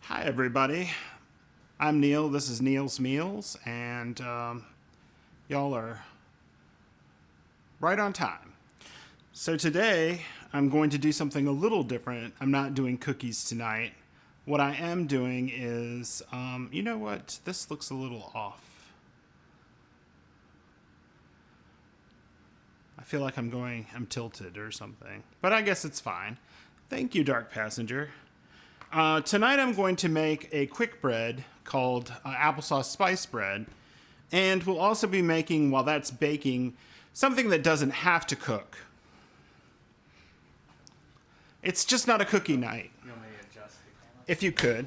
Hi everybody, I'm Neil, this is Neil's Meals, and y'all are right on time. So today I'm going to do something a little different. I'm not doing cookies tonight. What I am doing is, you know what, this looks a little off. I feel like I'm tilted or something, but I guess it's fine. Thank you, Dark Passenger. Tonight I'm going to make a quick bread called applesauce spice bread, and we'll also be making, while that's baking, something that doesn't have to cook. It's just not a cookie night. You want me to adjust the camera? If you could.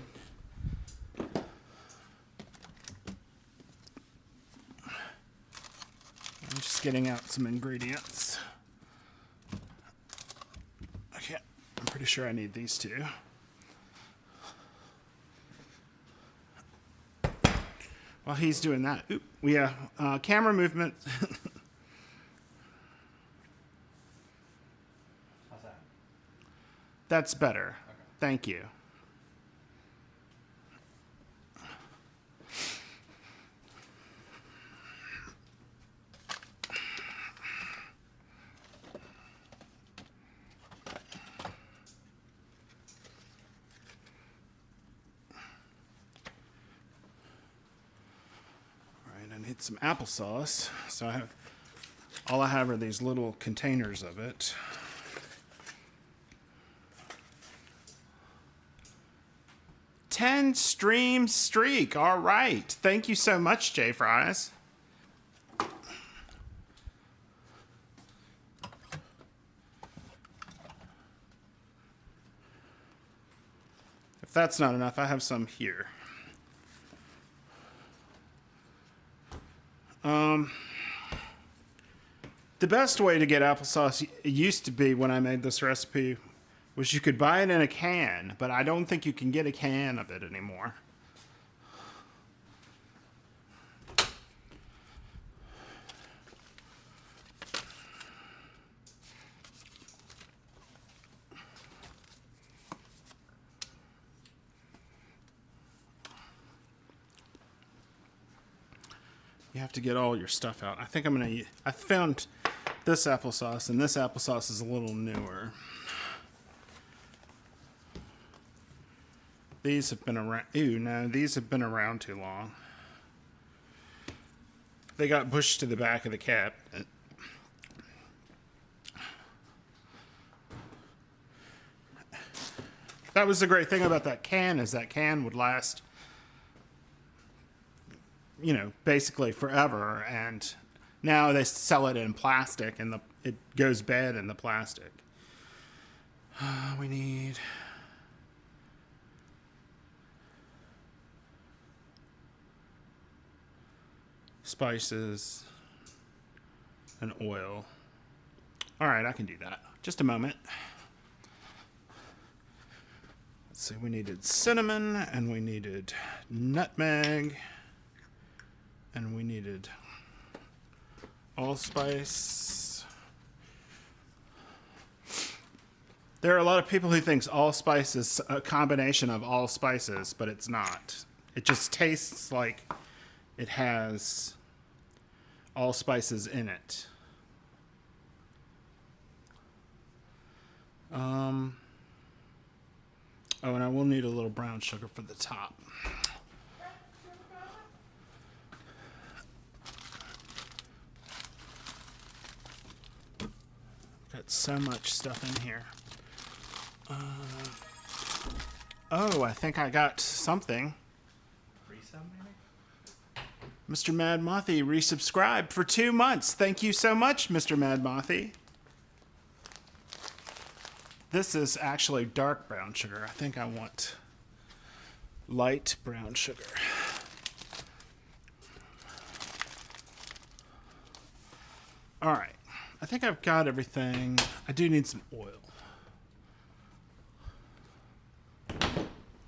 I'm just getting out some ingredients. Okay, I'm pretty sure I need these two. While he's doing that, camera movement. How's that? That's better. Okay. Thank you. I need some applesauce, so all I have are these little containers of it. $10 streak, all right. Thank you so much, J Fries. If that's not enough, I have some here. The best way to get applesauce, it used to be when I made this recipe, was you could buy it in a can, but I don't think you can get a can of it anymore. You have to get all your stuff out. I think I found this applesauce, and this applesauce is a little newer. These have been around, these have been around too long. They got pushed to the back of the cap. That was the great thing about that can, is that can would last, basically forever, and now they sell it in plastic, and it goes bad in the plastic. We need spices and oil. All right, I can do that. Just a moment. Let's see, we needed cinnamon, and we needed nutmeg, and we needed allspice. There are a lot of people who think allspice is a combination of all spices, but it's not. It just tastes like it has all spices in it. Oh, and I will need a little brown sugar for the top. Got so much stuff in here. Oh, I think I got something. Resub, maybe? Mr. Mad Mothy resubscribed for 2 months. Thank you so much, Mr. Mad Mothy. This is actually dark brown sugar. I think I want light brown sugar. All right. I think I've got everything. I do need some oil.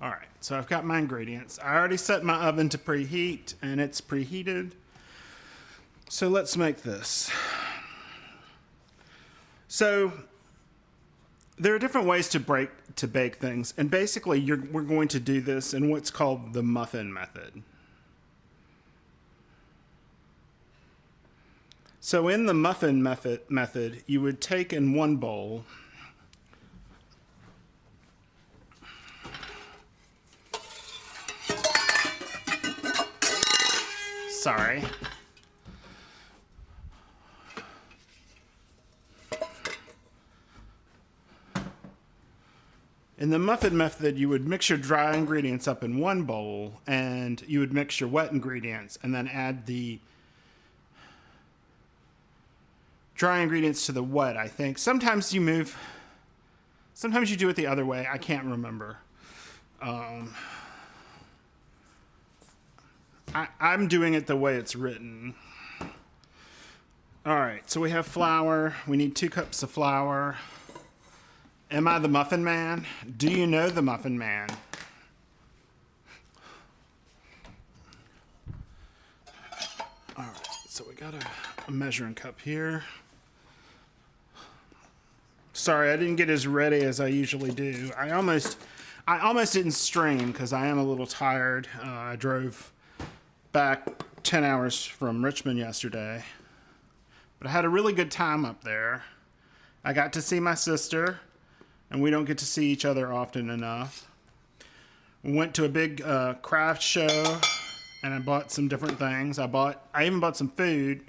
All right, so I've got my ingredients. I already set my oven to preheat, and it's preheated. So let's make this. So there are different ways to bake things, and basically we're going to do this in what's called the muffin method. So in the muffin method, you would take in one bowl sorry. In the muffin method, you would mix your dry ingredients up in one bowl, and you would mix your wet ingredients, and then add the dry ingredients to the wet, I think. Sometimes you do it the other way. I can't remember. I'm doing it the way it's written. All right, so we have flour. We need 2 cups of flour. Am I the Muffin Man? Do you know the Muffin Man? All right, so we got a measuring cup here. Sorry, I didn't get as ready as I usually do. I almost didn't stream because I am a little tired. I drove back 10 hours from Richmond yesterday, but I had a really good time up there. I got to see my sister, and we don't get to see each other often enough. We went to a big craft show, and I bought some different things. I even bought some food.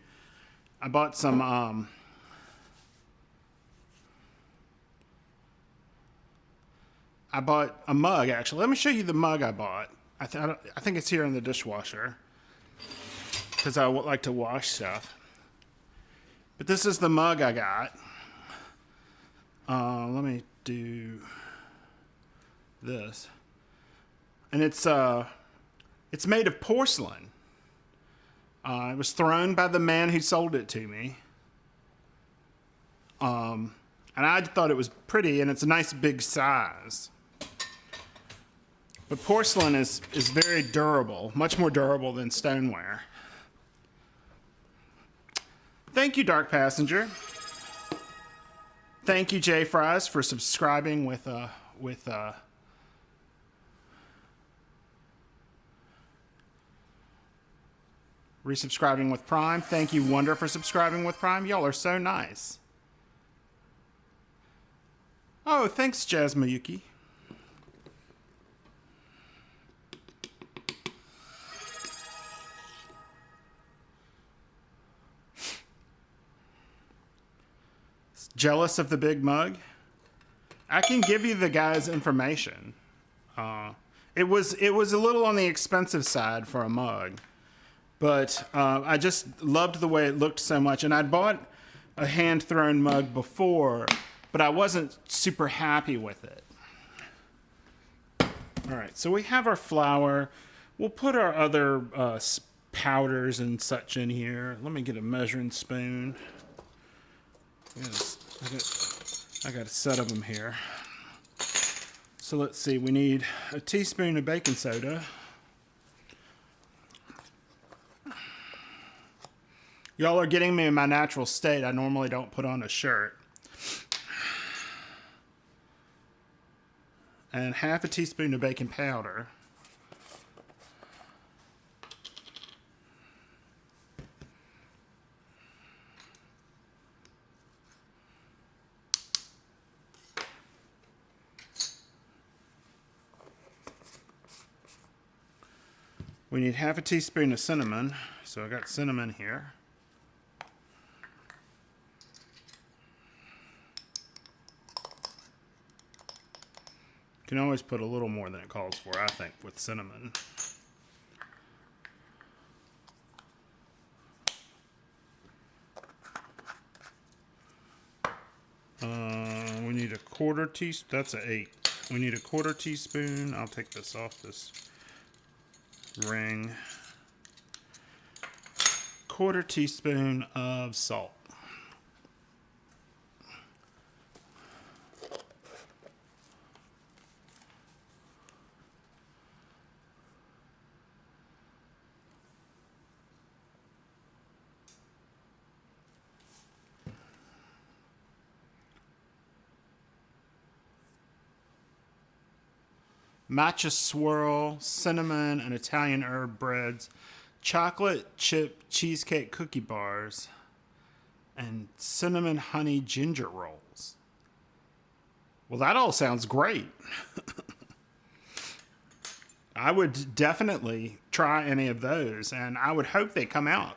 I bought some I bought a mug, actually. Let me show you the mug I bought. I think it's here in the dishwasher because I like to wash stuff. But this is the mug I got. Let me do this. And it's made of porcelain. It was thrown by the man who sold it to me. And I thought it was pretty, and it's a nice big size. But porcelain is very durable, much more durable than stoneware. Thank you, Dark Passenger. Thank you, J Fries, for subscribing with resubscribing with Prime. Thank you, Wonder, for subscribing with Prime. Y'all are so nice. Oh, thanks, Jasmayuki. Jealous of the big mug? I can give you the guy's information. It was a little on the expensive side for a mug, but I just loved the way it looked so much. And I'd bought a hand-thrown mug before, but I wasn't super happy with it. All right, so we have our flour. We'll put our other powders and such in here. Let me get a measuring spoon. I got a set of them here. So let's see, we need a teaspoon of baking soda. Y'all are getting me in my natural state. I normally don't put on a shirt. And half a teaspoon of baking powder. We need half a teaspoon of cinnamon, so I got cinnamon here. You can always put a little more than it calls for, I think, with cinnamon. We need a quarter teaspoon. That's an 8. We need a quarter teaspoon. I'll take this off this ring. Quarter teaspoon of salt. matcha swirl, cinnamon and Italian herb breads, chocolate chip cheesecake cookie bars, and cinnamon honey ginger rolls. Well, that all sounds great. I would definitely try any of those, and I would hope they come out.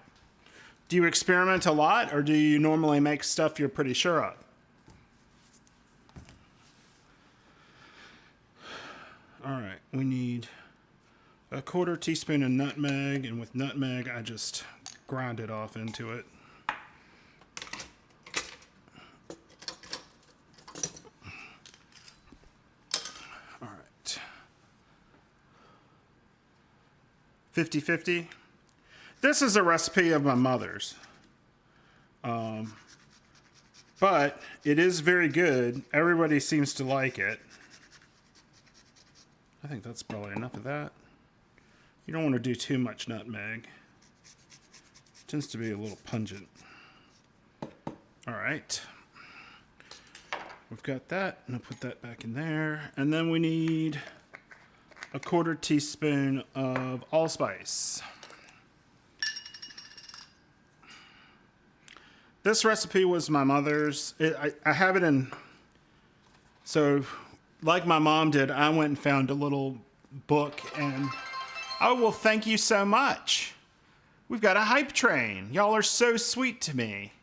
Do you experiment a lot, or do you normally make stuff you're pretty sure of? All right, we need a 1/4 teaspoon of nutmeg, and with nutmeg, I just grind it off into it. All right. 50-50. This is a recipe of my mother's. But it is very good. Everybody seems to like it. I think that's probably enough of that. You don't want to do too much nutmeg. It tends to be a little pungent. All right. We've got that. I'm going to put that back in there. And then we need a 1/4 teaspoon of allspice. This recipe was my mother's. I have it in... So, like my mom did, I went and found a little book and... Oh, well, thank you so much. We've got a hype train. Y'all are so sweet to me.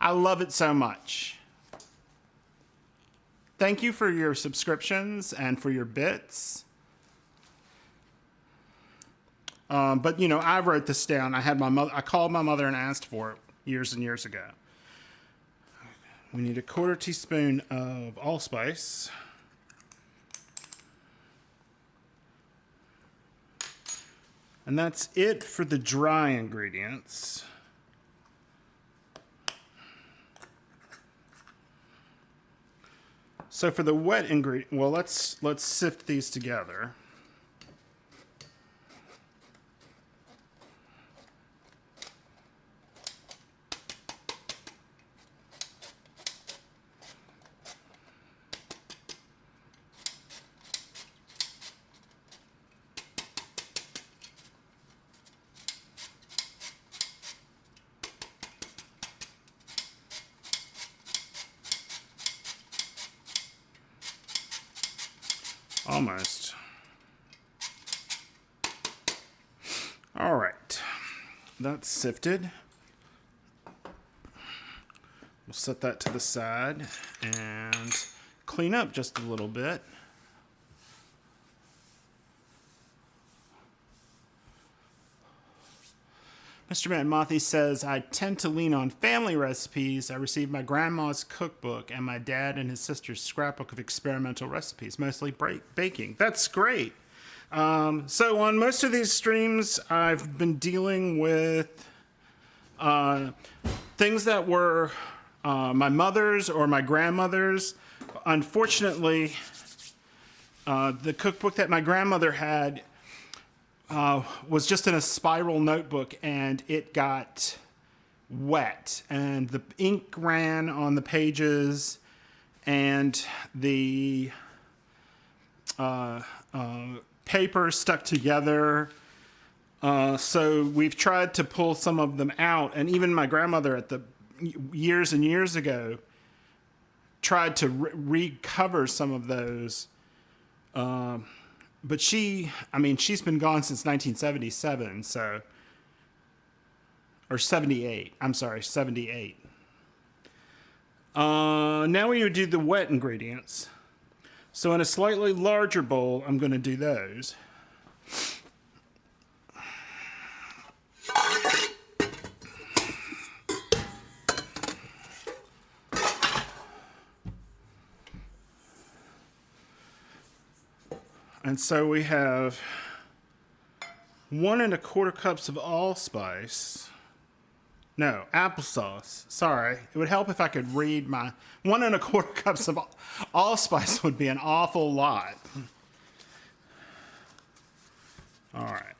I love it so much. Thank you for your subscriptions and for your bits. But, you know, I wrote this down. I called my mother and asked for it years and years ago. We need a 1/4 teaspoon of allspice. And that's it for the dry ingredients. So for the wet ingredient, well, let's sift these together. Almost. All right, that's sifted. We'll set that to the side and clean up just a little bit. Mr. Matt Mothy says, I tend to lean on family recipes. I received my grandma's cookbook and my dad and his sister's scrapbook of experimental recipes, mostly baking. That's great. So on most of these streams, I've been dealing with things that were my mother's or my grandmother's. Unfortunately, the cookbook that my grandmother had was just in a spiral notebook, and it got wet, and the ink ran on the pages, and the paper stuck together. So we've tried to pull some of them out, and even my grandmother at the years and years ago tried to recover some of those. But she's been gone since 1977, so, or 78. I'm sorry, 78. Now we would do the wet ingredients. So in a slightly larger bowl, I'm going to do those. And so we have 1 1/4 cups of allspice. No, applesauce. Sorry. It would help if I could read my 1 1/4 cups of allspice would be an awful lot. All right.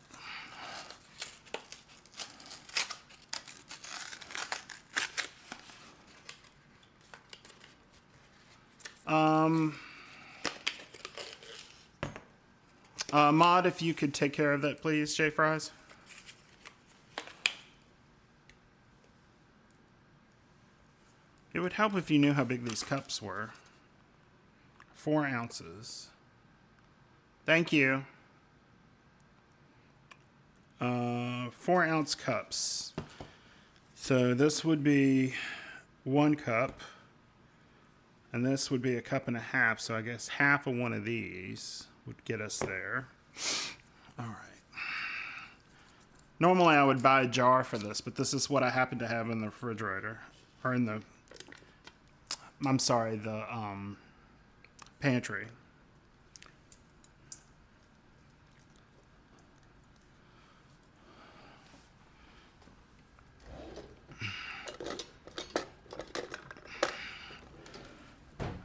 Maud, if you could take care of that, please, J Fries. It would help if you knew how big these cups were. 4 ounces. Thank you. 4-ounce cups. So this would be 1 cup. And this would be a cup and a half. So I guess half of one of these would get us there. All right. Normally I would buy a jar for this, but this is what I happen to have in the refrigerator. Or in the... I'm sorry, the pantry.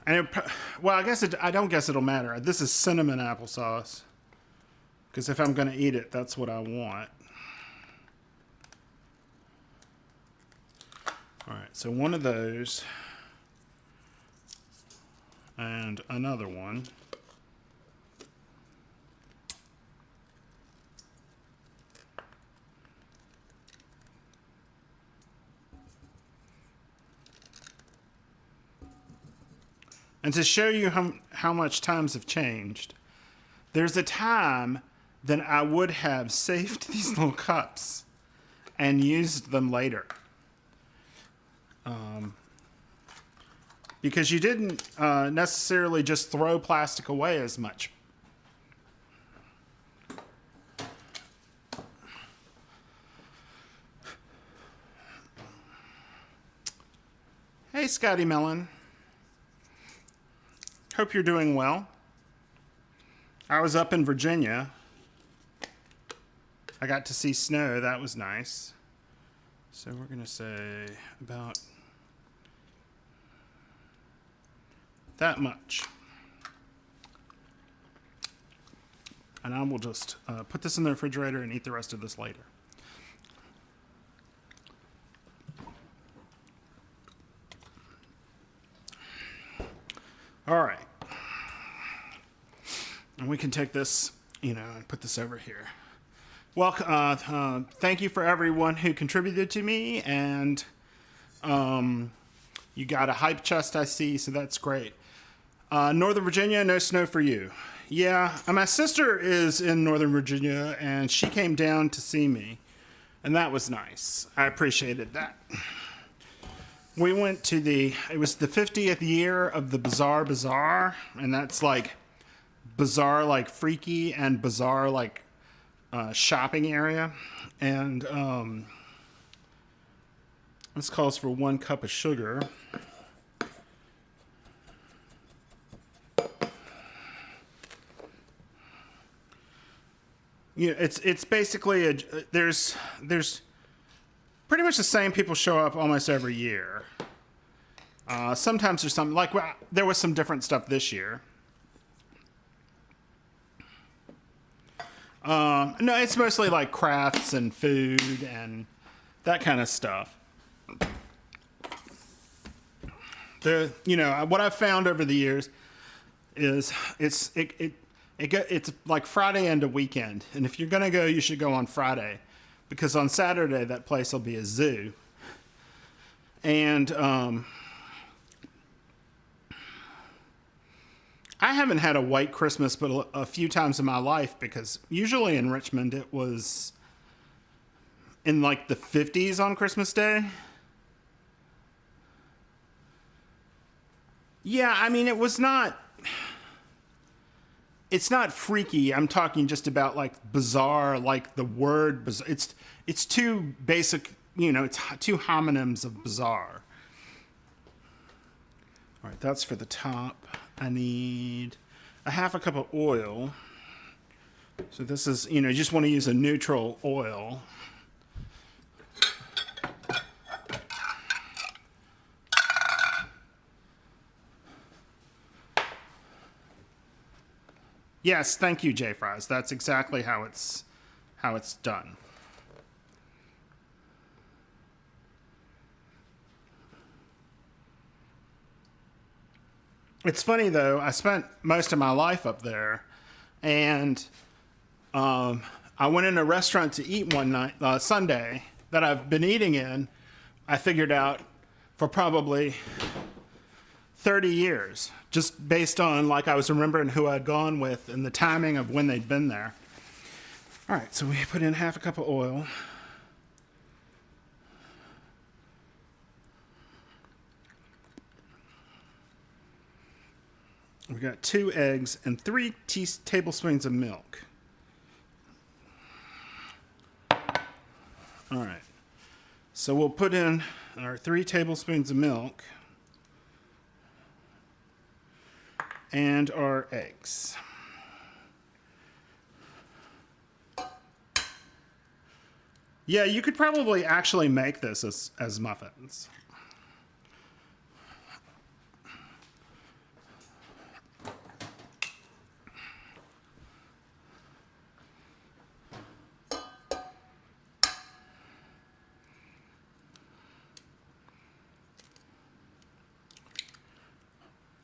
And well, I don't guess it'll matter. This is cinnamon applesauce. Because if I'm going to eat it, that's what I want. All right, so one of those. And another one. And to show you how much times have changed, there's a time that I would have saved these little cups and used them later. Because you didn't necessarily just throw plastic away as much. Hey, Scotty Mellon. Hope you're doing well. I was up in Virginia. I got to see snow. That was nice. So we're going to say about that much. And I will just put this in the refrigerator and eat the rest of this later. All right. And we can take this, and put this over here. Well, thank you for everyone who contributed to me, and you got a hype chest, I see, so that's great. Northern Virginia, no snow for you. Yeah, my sister is in Northern Virginia, and she came down to see me, and that was nice. I appreciated that. We went to it was the 50th year of the Bazaar Bazaar, and that's like bazaar like freaky and bazaar like shopping area. And this calls for 1 cup of sugar. It's basically there's pretty much the same people show up almost every year. Sometimes there's some, there was some different stuff this year. No, it's mostly like crafts and food and that kind of stuff. What I've found over the years is it's like Friday and a weekend. And if you're going to go, you should go on Friday. Because on Saturday, that place will be a zoo. And I haven't had a white Christmas but a few times in my life, because usually in Richmond it was in like the 50s on Christmas Day. Yeah, I mean, it's not freaky. I'm talking just about like bizarre, like the word bizarre. It's too basic, it's 2 homonyms of bizarre. All right, that's for the top. I need a half a cup of oil. So this is, you just want to use a neutral oil. Yes, thank you, J Fries. That's exactly how it's done. It's funny though, I spent most of my life up there, and I went in a restaurant to eat one night, Sunday, that I've been eating in, I figured out, for probably 30 years, just based on, like, I was remembering who I'd gone with and the timing of when they'd been there. All right, so we put in half a cup of oil. We got 2 eggs and 3 tablespoons of milk. All right, so we'll put in our 3 tablespoons of milk and our eggs. Yeah, you could probably actually make this as muffins.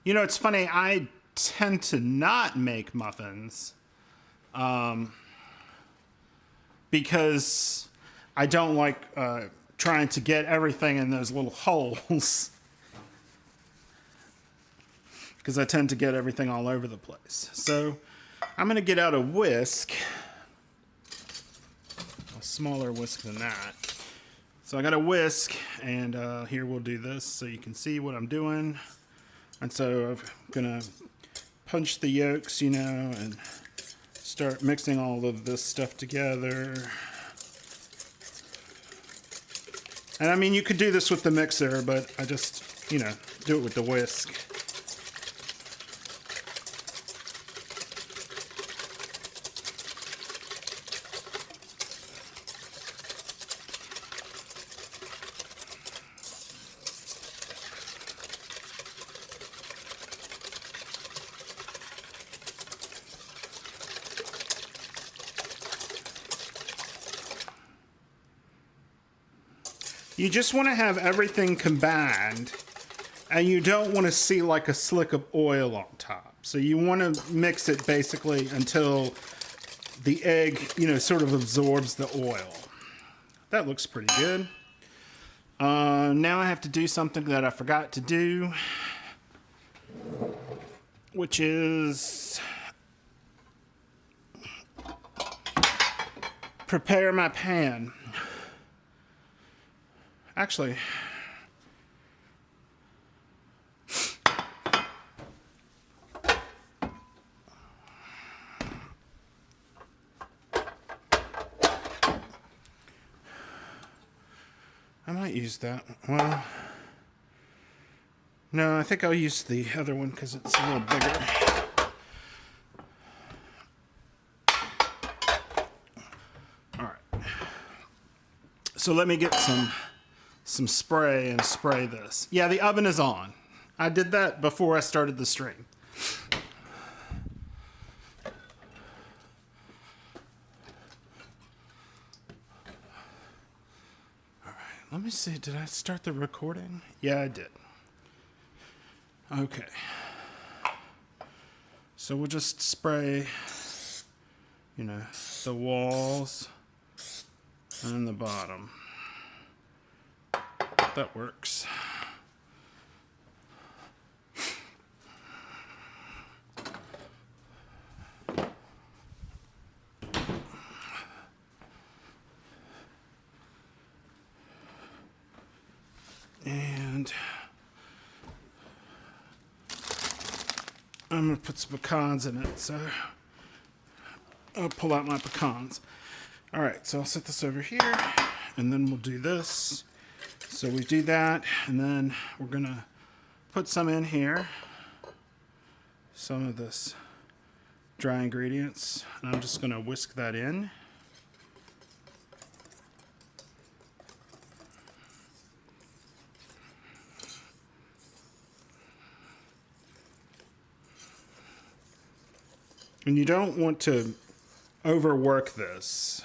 You know, it's funny, I tend to not make muffins because I don't like trying to get everything in those little holes because I tend to get everything all over the place. So I'm going to get out a whisk, a smaller whisk than that. So I got a whisk, and here we'll do this so you can see what I'm doing. And so I'm going to punch the yolks, you know, and start mixing all of this stuff together. And I mean, you could do this with the mixer, but I just, you know, do it with the whisk. You just want to have everything combined, and you don't want to see like a slick of oil on top. So you want to mix it basically until the egg, you know, sort of absorbs the oil. That looks pretty good. Now I have to do something that I forgot to do, which is prepare my pan. Actually, I might use that. Well, no, I think I'll use the other one because it's a little bigger. All right. So let me get some spray and spray this. Yeah, the oven is on. I did that before I started the stream. All right, let me see. Did I start the recording? Yeah, I did. Okay. So we'll just spray, you know, the walls and the bottom. That works. And I'm gonna put some pecans in it, so I'll pull out my pecans. All right, so I'll set this over here, and then we'll do this. So we do that, and then we're gonna put some in here, some of this dry ingredients, and I'm just gonna whisk that in. And you don't want to overwork this,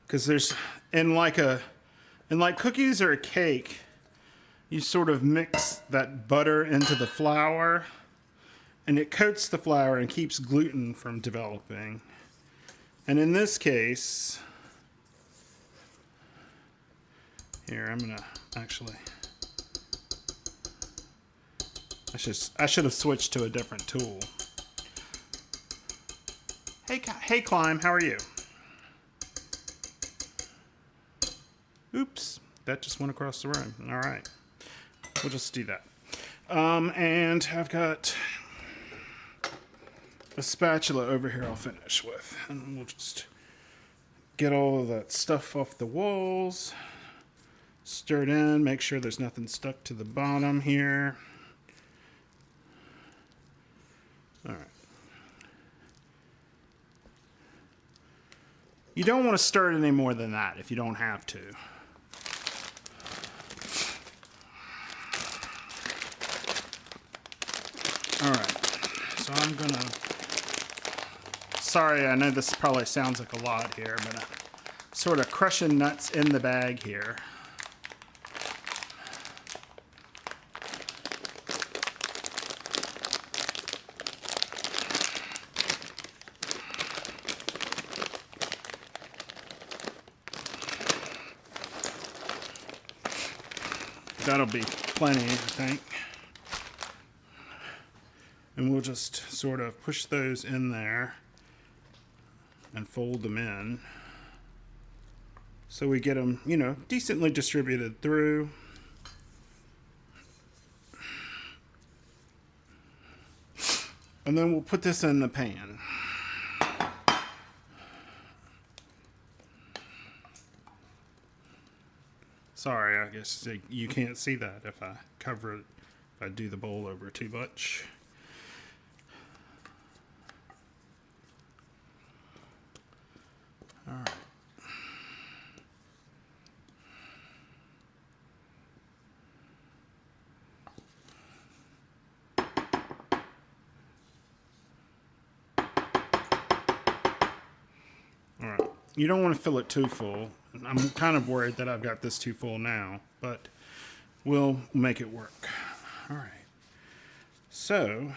because there's, in like cookies or a cake, you sort of mix that butter into the flour, and it coats the flour and keeps gluten from developing. And in this case, here, I'm gonna actually, I should have switched to a different tool. Hey, Climb, how are you? Oops, that just went across the room. All right, we'll just do that. And I've got a spatula over here I'll finish with. And we'll just get all of that stuff off the walls. Stir it in, make sure there's nothing stuck to the bottom here. All right. You don't want to stir it any more than that if you don't have to. All right, so I'm gonna, sorry, I know this probably sounds like a lot here, but I'm sort of crushing nuts in the bag here. That'll be plenty, I think. And we'll just sort of push those in there and fold them in so we get them, you know, decently distributed through. And then we'll put this in the pan. Sorry, I guess you can't see that if I cover it, if I do the bowl over too much. All right. All right. You don't want to fill it too full. I'm kind of worried that I've got this too full now, but we'll make it work. All right. So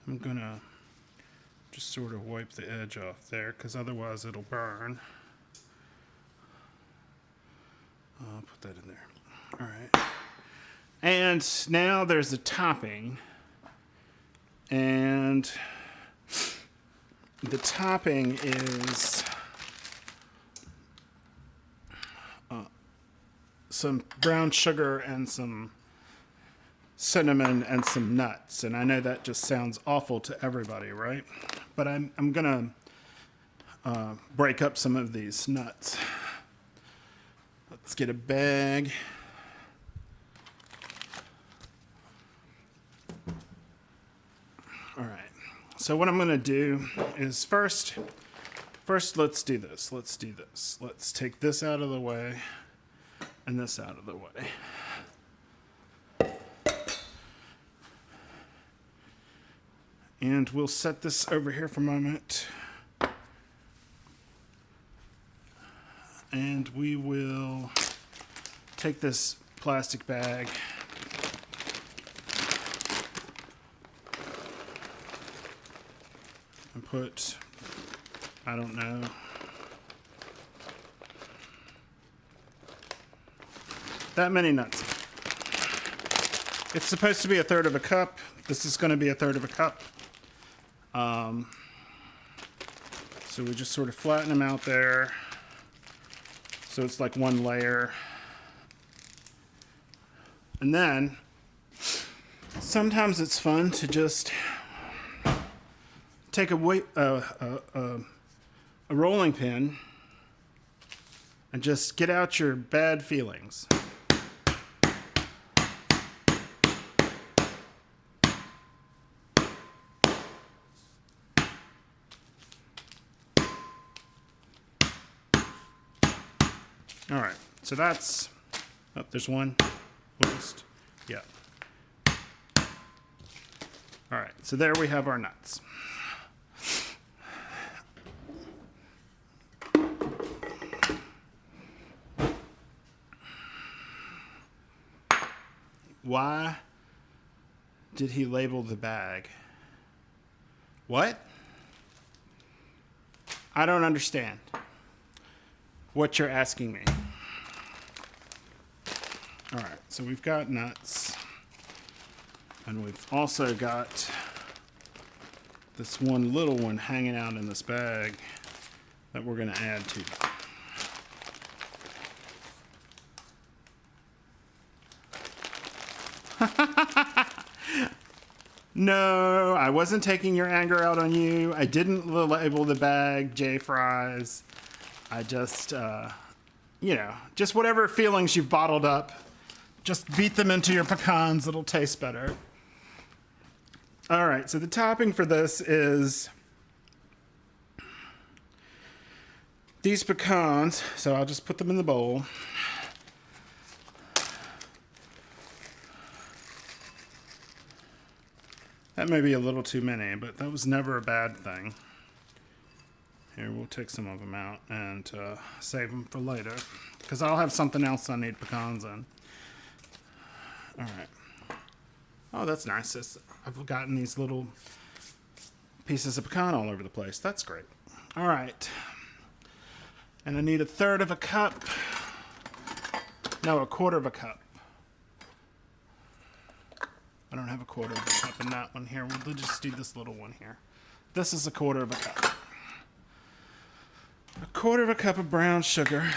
I'm gonna just sort of wipe the edge off there because otherwise it'll burn. I'll put that in there. All right. And now there's the topping. And the topping is some brown sugar and some cinnamon and some nuts. And I know that just sounds awful to everybody, right? But I'm gonna break up some of these nuts. Let's get a bag. All right. So what I'm gonna do is first let's do this. Let's take this out of the way and this out of the way. And we'll set this over here for a moment. And we will take this plastic bag and put, I don't know, that many nuts. It's supposed to be 1/3 of a cup. This is going to be 1/3 of a cup. So we just sort of flatten them out there. So it's like one layer. And then sometimes it's fun to just take a rolling pin and just get out your bad feelings. All right, so that's, oh, there's one. We'll just, yeah. All right, so there we have our nuts. Why did he label the bag? What? I don't understand what you're asking me. All right, so we've got nuts, and we've also got this one little one hanging out in this bag that we're going to add to. No, I wasn't taking your anger out on you. I didn't label the bag J Fries. I just, just whatever feelings you've bottled up, just beat them into your pecans. It'll taste better. All right, so the topping for this is these pecans. So I'll just put them in the bowl. That may be a little too many, but that was never a bad thing. Here, we'll take some of them out and save them for later, because I'll have something else I need pecans in. All right. Oh, that's nice. I've gotten these little pieces of pecan all over the place. That's great. All right. And I need 1/3 of a cup. No, 1/4 of a cup. I don't have 1/4 of a cup in that one here. We'll just do this little one here. This is 1/4 of a cup. 1/4 of a cup of brown sugar.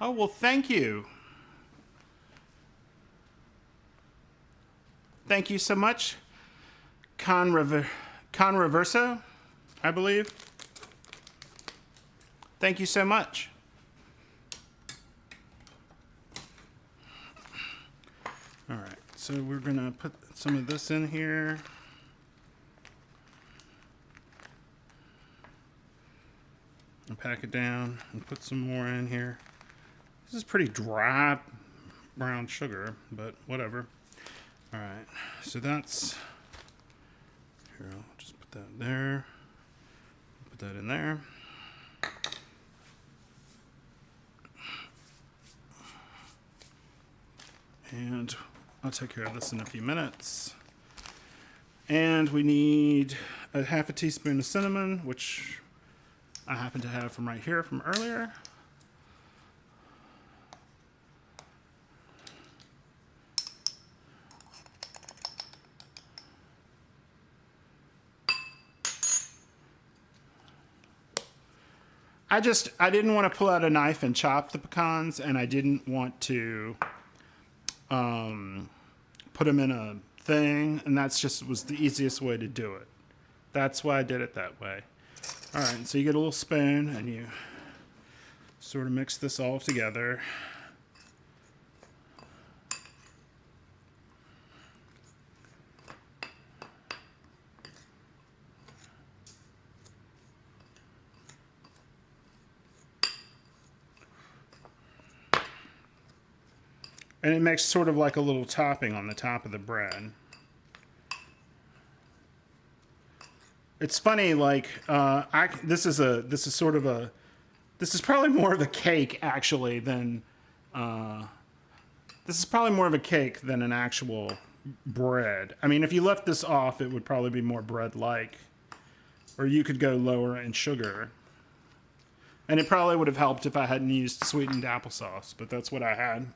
Oh, well, thank you. Thank you so much, Conreverso, I believe. Thank you so much. All right, so we're gonna put some of this in here. And pack it down and put some more in here. This is pretty dry brown sugar, but whatever. All right, so that's, here, I'll just put that there, put that in there. And I'll take care of this in a few minutes. And we need 1/2 teaspoon of cinnamon, which I happen to have from right here from earlier. I didn't want to pull out a knife and chop the pecans, and I didn't want to put them in a thing, and that's just was the easiest way to do it. That's why I did it that way. All right, so you get a little spoon, and you sort of mix this all together. And it makes sort of like a little topping on the top of the bread. It's funny, like this is probably more of a cake actually than this is probably more of a cake than an actual bread. I mean, if you left this off, it would probably be more bread-like, or you could go lower in sugar. And it probably would have helped if I hadn't used sweetened applesauce, but that's what I had.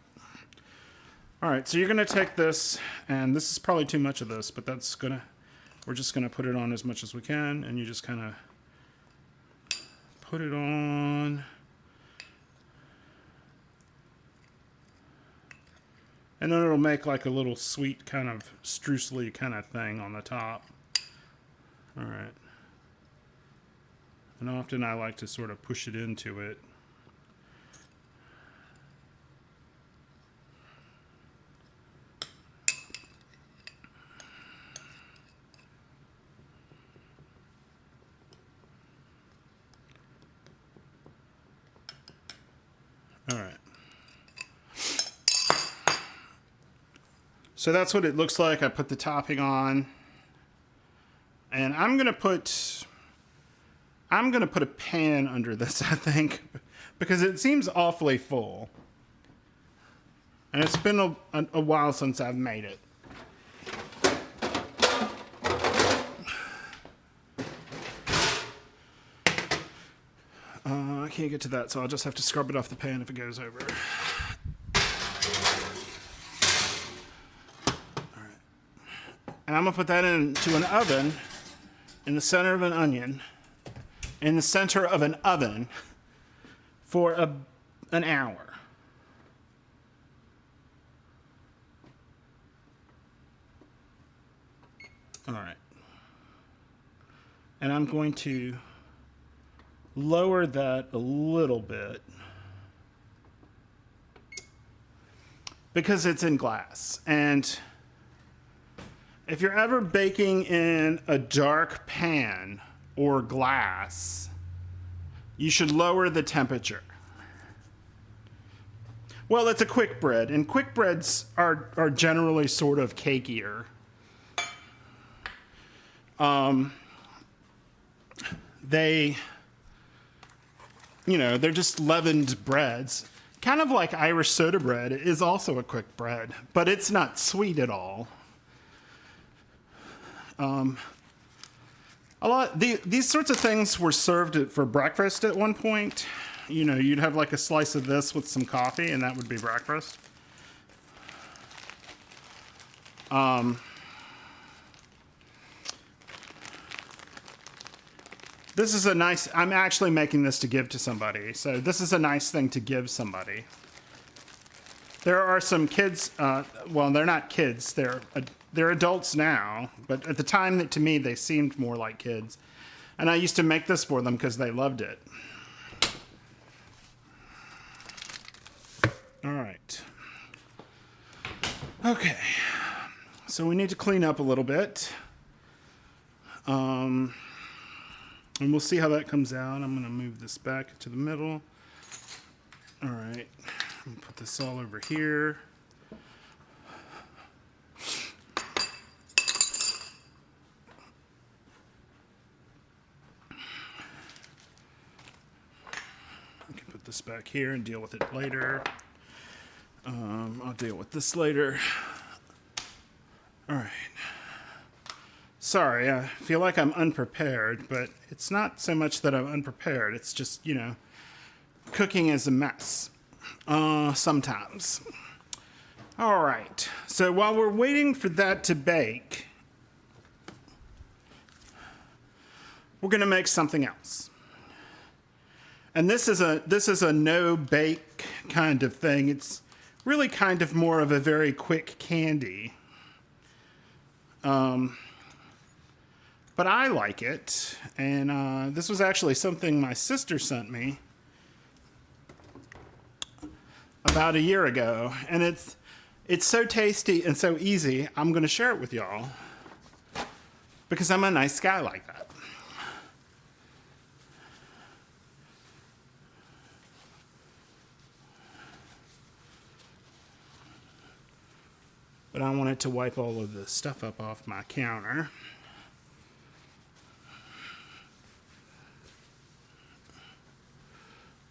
All right, so you're gonna take this, and this is probably too much of this, but we're just gonna put it on as much as we can, and you just kind of put it on. And then it'll make like a little sweet kind of streusely kind of thing on the top. All right. And often I like to sort of push it into it. All right. So that's what it looks like. I put the topping on. And I'm gonna put a pan under this, I think, because it seems awfully full. And it's been a while since I've made it. I can't get to that, so I'll just have to scrub it off the pan if it goes over. All right. And I'm gonna put that into an oven in the center of an onion, in the center of an oven for an hour. All right. And I'm going to lower that a little bit because it's in glass. And if you're ever baking in a dark pan or glass, you should lower the temperature. Well, it's a quick bread, and quick breads are generally sort of cakier. They're just leavened breads. Kind of like Irish soda bread is also a quick bread, but it's not sweet at all. These sorts of things were served for breakfast at one point. You'd have like a slice of this with some coffee, and that would be breakfast. This is I'm actually making this to give to somebody, so this is a nice thing to give somebody. There are some kids, well, they're not kids, they're adults now, but at the time, to me, they seemed more like kids. And I used to make this for them because they loved it. All right. Okay. So we need to clean up a little bit. And we'll see how that comes out. I'm going to move this back to the middle. All right. I'm going to put this all over here. I can put this back here and deal with it later. I'll deal with this later. All right. Sorry, I feel like I'm unprepared, but it's not so much that I'm unprepared. It's just, cooking is a mess. Sometimes. All right. So while we're waiting for that to bake, we're going to make something else. And this is a no bake kind of thing. It's really kind of more of a very quick candy. But I like it, and this was actually something my sister sent me about a year ago, and it's so tasty and so easy, I'm going to share it with y'all because I'm a nice guy like that. But I wanted to wipe all of the stuff up off my counter.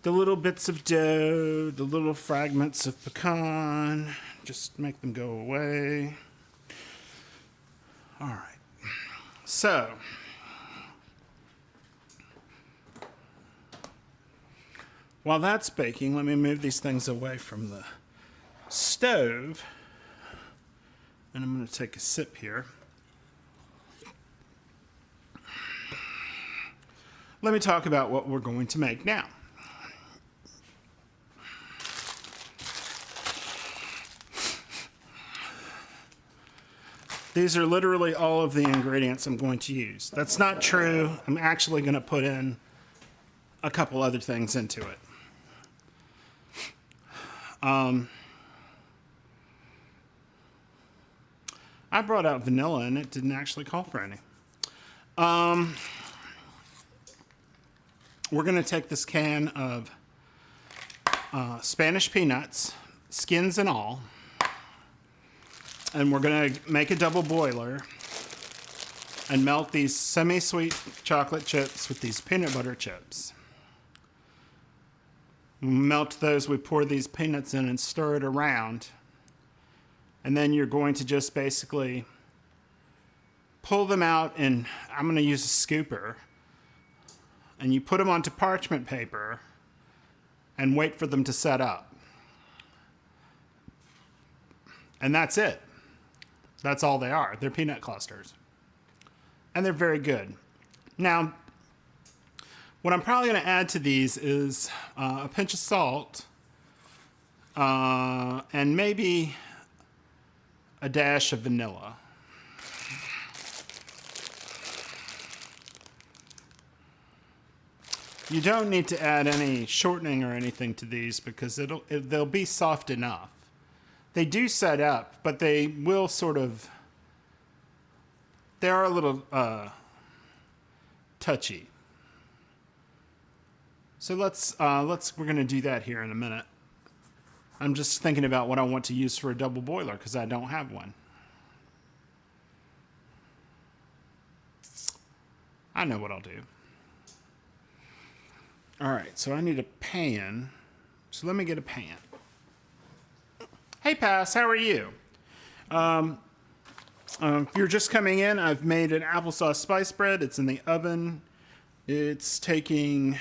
The little bits of dough, the little fragments of pecan, just make them go away. All right. So, while that's baking, let me move these things away from the stove. And I'm going to take a sip here. Let me talk about what we're going to make now. These are literally all of the ingredients I'm going to use. That's not true. I'm actually going to put in a couple other things into it. I brought out vanilla and it didn't actually call for any. We're going to take this can of Spanish peanuts, skins and all, and we're going to make a double boiler. and melt these semi-sweet chocolate chips with these peanut butter chips. Melt those, we pour these peanuts in and stir it around. And then you're going to just basically pull them out, and I'm going to use a scooper. And you put them onto parchment paper and wait for them to set up. And that's it. That's all they are. They're peanut clusters. And they're very good. Now, what I'm probably going to add to these is a pinch of salt and maybe a dash of vanilla. You don't need to add any shortening or anything to these because they'll be soft enough. They do set up, but they will sort of, they are a little touchy. So we're going to do that here in a minute. I'm just thinking about what I want to use for a double boiler because I don't have one. I know what I'll do. All right, so I need a pan. So let me get a pan. Hey, Pass, how are you? If you're just coming in, I've made an applesauce spice bread. It's in the oven. It's taking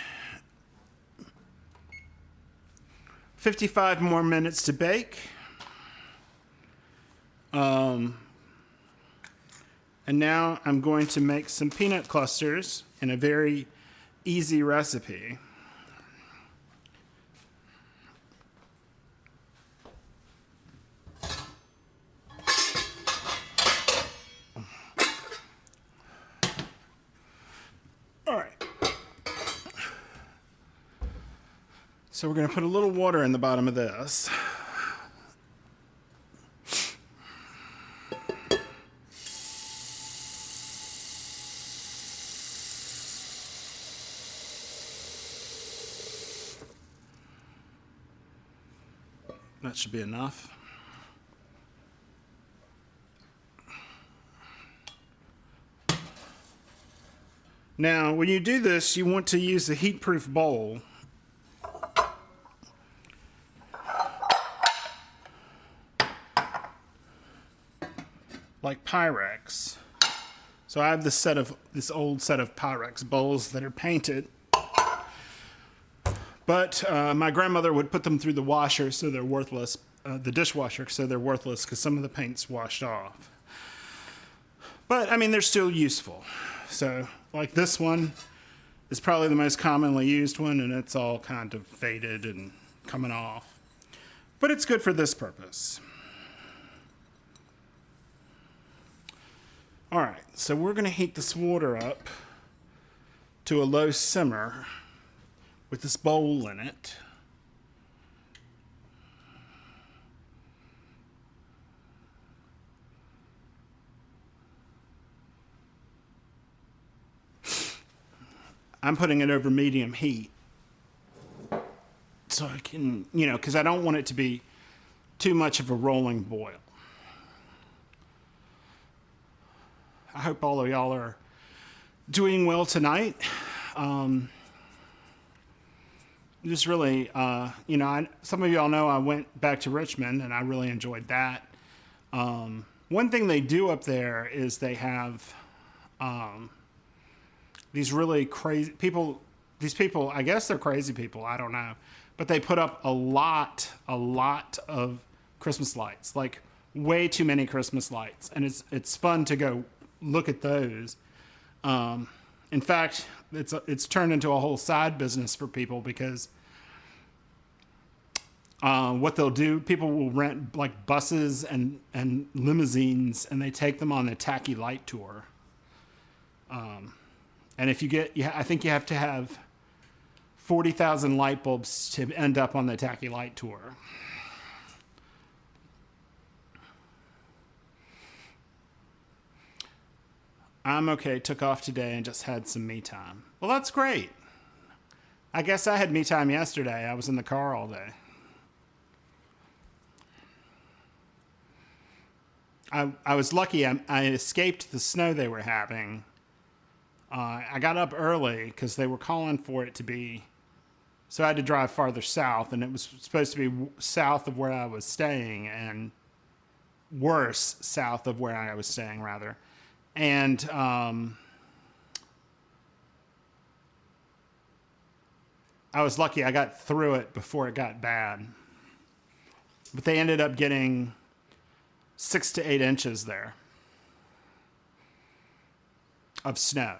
55 more minutes to bake. And now I'm going to make some peanut clusters in a very easy recipe. All right. So we're going to put a little water in the bottom of this. That should be enough. Now, when you do this, you want to use a heat-proof bowl. Like Pyrex. So I have this old set of Pyrex bowls that are painted. But my grandmother would put them through the washer, so they're worthless. The dishwasher, so they're worthless because some of the paint's washed off. But I mean, they're still useful. So, like this one is probably the most commonly used one, and it's all kind of faded and coming off. But it's good for this purpose. All right, so we're going to heat this water up to a low simmer with this bowl in it. I'm putting it over medium heat so I can, because I don't want it to be too much of a rolling boil. I hope all of y'all are doing well tonight. Just really, some of y'all know I went back to Richmond and I really enjoyed that. One thing they do up there is they have these really crazy people. These people, I guess they're crazy people. I don't know, but they put up a lot of Christmas lights, like way too many Christmas lights, and it's fun to go look at those. In fact, it's turned into a whole side business for people because what they'll do, people will rent like buses and limousines, and they take them on a tacky light tour. And if I think you have to have 40,000 light bulbs to end up on the tacky light tour. I'm okay, took off today and just had some me time. Well, that's great. I guess I had me time yesterday. I was in the car all day. I was lucky. I escaped the snow they were having. I got up early because they were calling for it to be. So I had to drive farther south, and it was supposed to be south of where I was staying, and worse south of where I was staying, rather. And I was lucky. I got through it before it got bad. But they ended up getting 6 to 8 inches there of snow,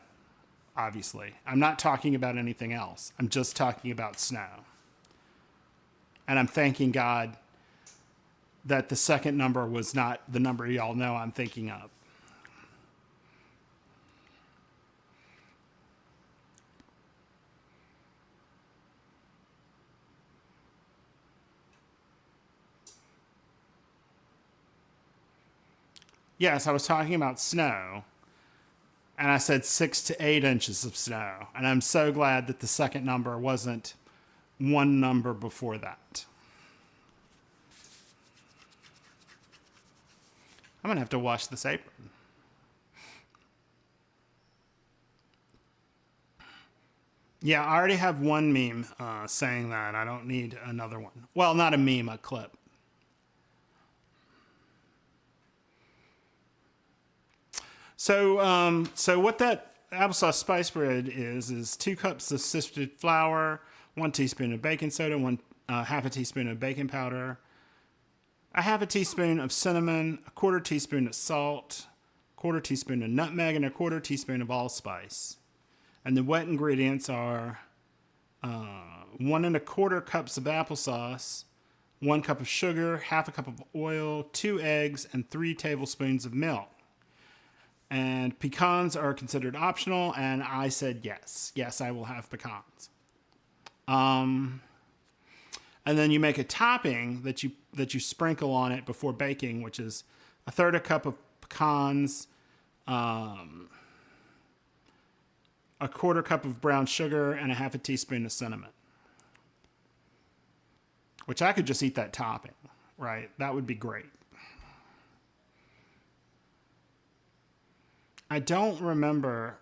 obviously. I'm not talking about anything else. I'm just talking about snow. And I'm thanking God that the second number was not the number y'all know I'm thinking of. Yes, I was talking about snow, and I said 6 to 8 inches of snow. And I'm so glad that the second number wasn't one number before that. I'm going to have to wash this apron. Yeah, I already have one meme saying that. I don't need another one. Well, not a meme, a clip. So what that applesauce spice bread is 2 cups of sifted flour, 1 teaspoon of baking soda, half a teaspoon of baking powder, a half a teaspoon of cinnamon, a quarter teaspoon of salt, quarter teaspoon of nutmeg, and a quarter teaspoon of allspice. And the wet ingredients are 1 1/4 cups of applesauce, 1 cup of sugar, half a cup of oil, 2 eggs, and 3 tablespoons of milk. And pecans are considered optional, and I said yes. Yes, I will have pecans. And then you make a topping that you sprinkle on it before baking, which is 1/3 cup of pecans, 1/4 cup of brown sugar, and a half a teaspoon of cinnamon. Which I could just eat that topping, right? That would be great. I don't remember.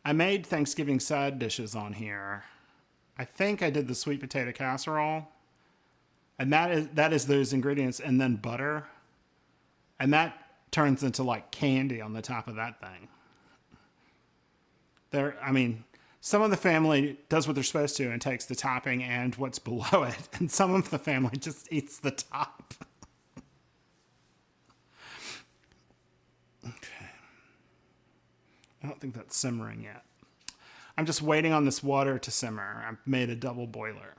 I made Thanksgiving side dishes on here. I think I did the sweet potato casserole. And that is those ingredients, and then butter. And that turns into like candy on the top of that thing. Some of the family does what they're supposed to and takes the topping and what's below it. And some of the family just eats the top. I don't think that's simmering yet. I'm just waiting on this water to simmer. I've made a double boiler.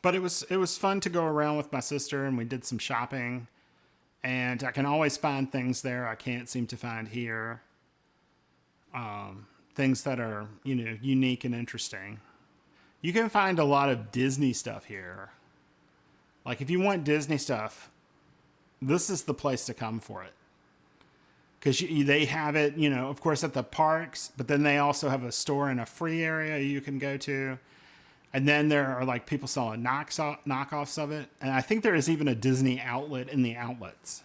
But it was fun to go around with my sister, and we did some shopping. And I can always find things there I can't seem to find here. Things that are, unique and interesting. You can find a lot of Disney stuff here. Like, if you want Disney stuff, this is the place to come for it. Because they have it, of course, at the parks, but then they also have a store in a free area you can go to. And then there are, like, people selling knockoffs of it. And I think there is even a Disney outlet in the outlets.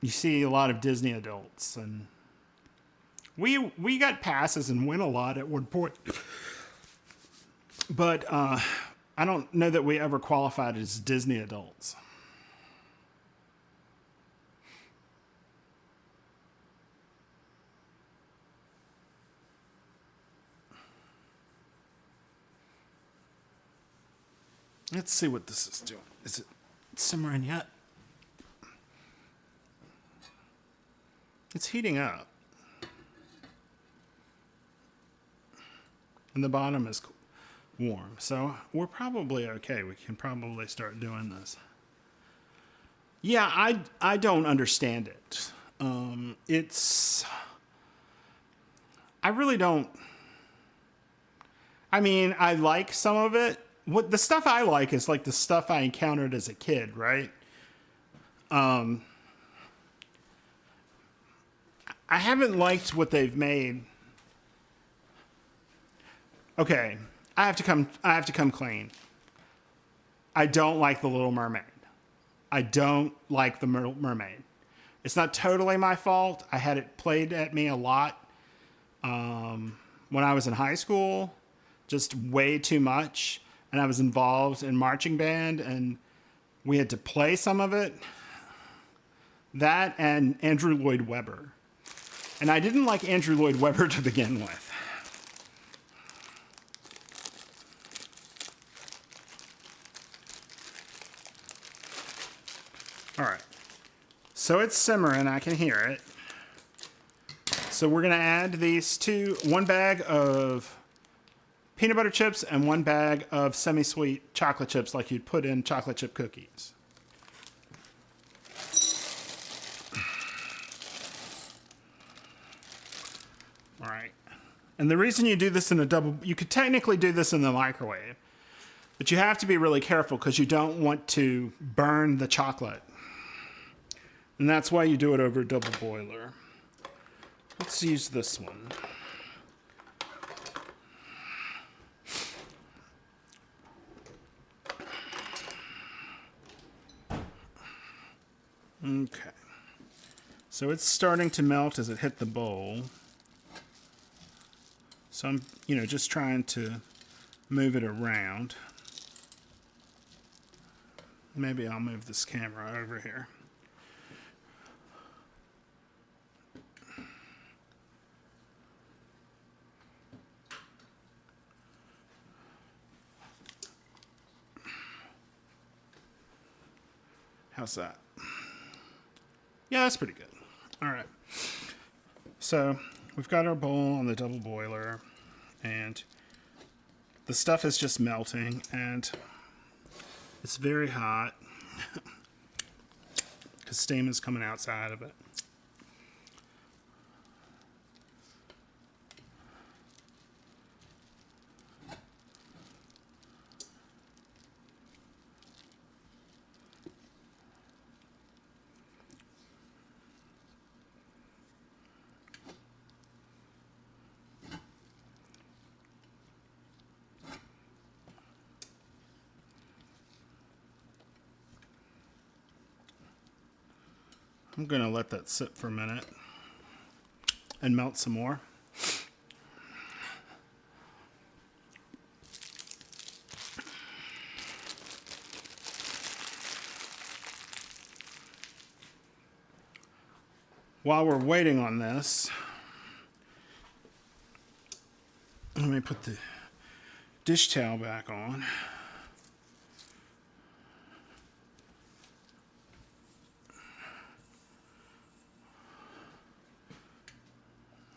You see a lot of Disney adults, and we got passes and went a lot at one point. But I don't know that we ever qualified as Disney adults. Let's see what this is doing. Is it simmering yet? It's heating up. And the bottom is warm. So we're probably okay. We can probably start doing this. Yeah, I don't understand it. I really don't. I like some of it. What the stuff I like is like the stuff I encountered as a kid, right? I haven't liked what they've made. Okay, I have to come clean. I don't like the Little Mermaid. I don't like the Mermaid. It's not totally my fault. I had it played at me a lot when I was in high school, just way too much. And I was involved in marching band, and we had to play some of it. That and Andrew Lloyd Webber. And I didn't like Andrew Lloyd Webber to begin with. All right. So it's simmering, I can hear it. So we're gonna add these one bag of peanut butter chips and one bag of semi-sweet chocolate chips like you'd put in chocolate chip cookies. All right. And the reason you do this in you could technically do this in the microwave, but you have to be really careful because you don't want to burn the chocolate. And that's why you do it over a double boiler. Let's use this one. Okay. So it's starting to melt as it hit the bowl. So I'm, just trying to move it around. Maybe I'll move this camera over here. How's that? Yeah, that's pretty good. All right. So we've got our bowl on the double boiler, and the stuff is just melting, and it's very hot because steam is coming outside of it. I'm going to let that sit for a minute and melt some more. While we're waiting on this, let me put the dish towel back on.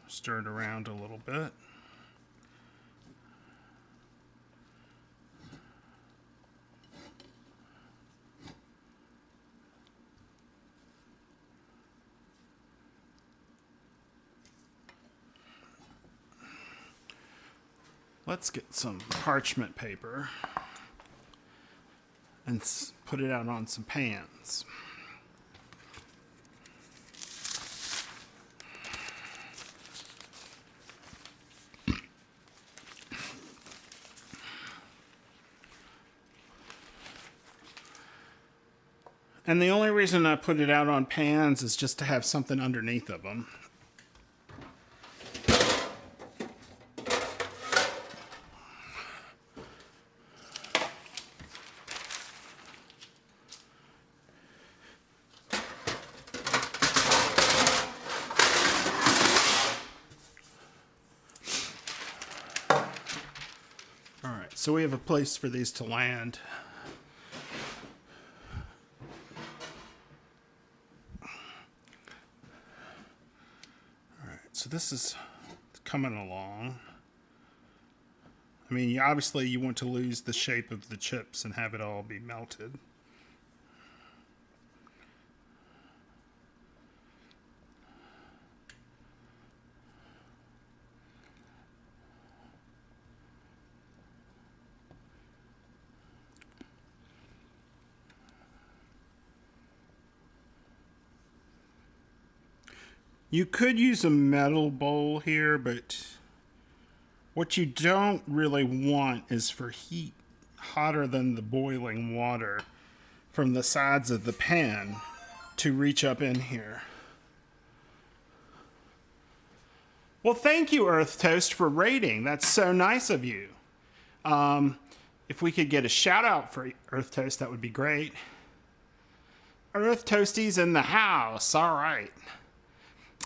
Stir it around a little bit. Let's get some parchment paper and put it out on some pans. And the only reason I put it out on pans is just to have something underneath of them. All right, so we have a place for these to land. So this is coming along. I mean, obviously you want to lose the shape of the chips and have it all be melted. You could use a metal bowl here, but what you don't really want is for heat hotter than the boiling water from the sides of the pan to reach up in here. Well, thank you, Earth Toast, for rating. That's so nice of you. If we could get a shout out for Earth Toast, that would be great. Earth Toasties in the house. All right.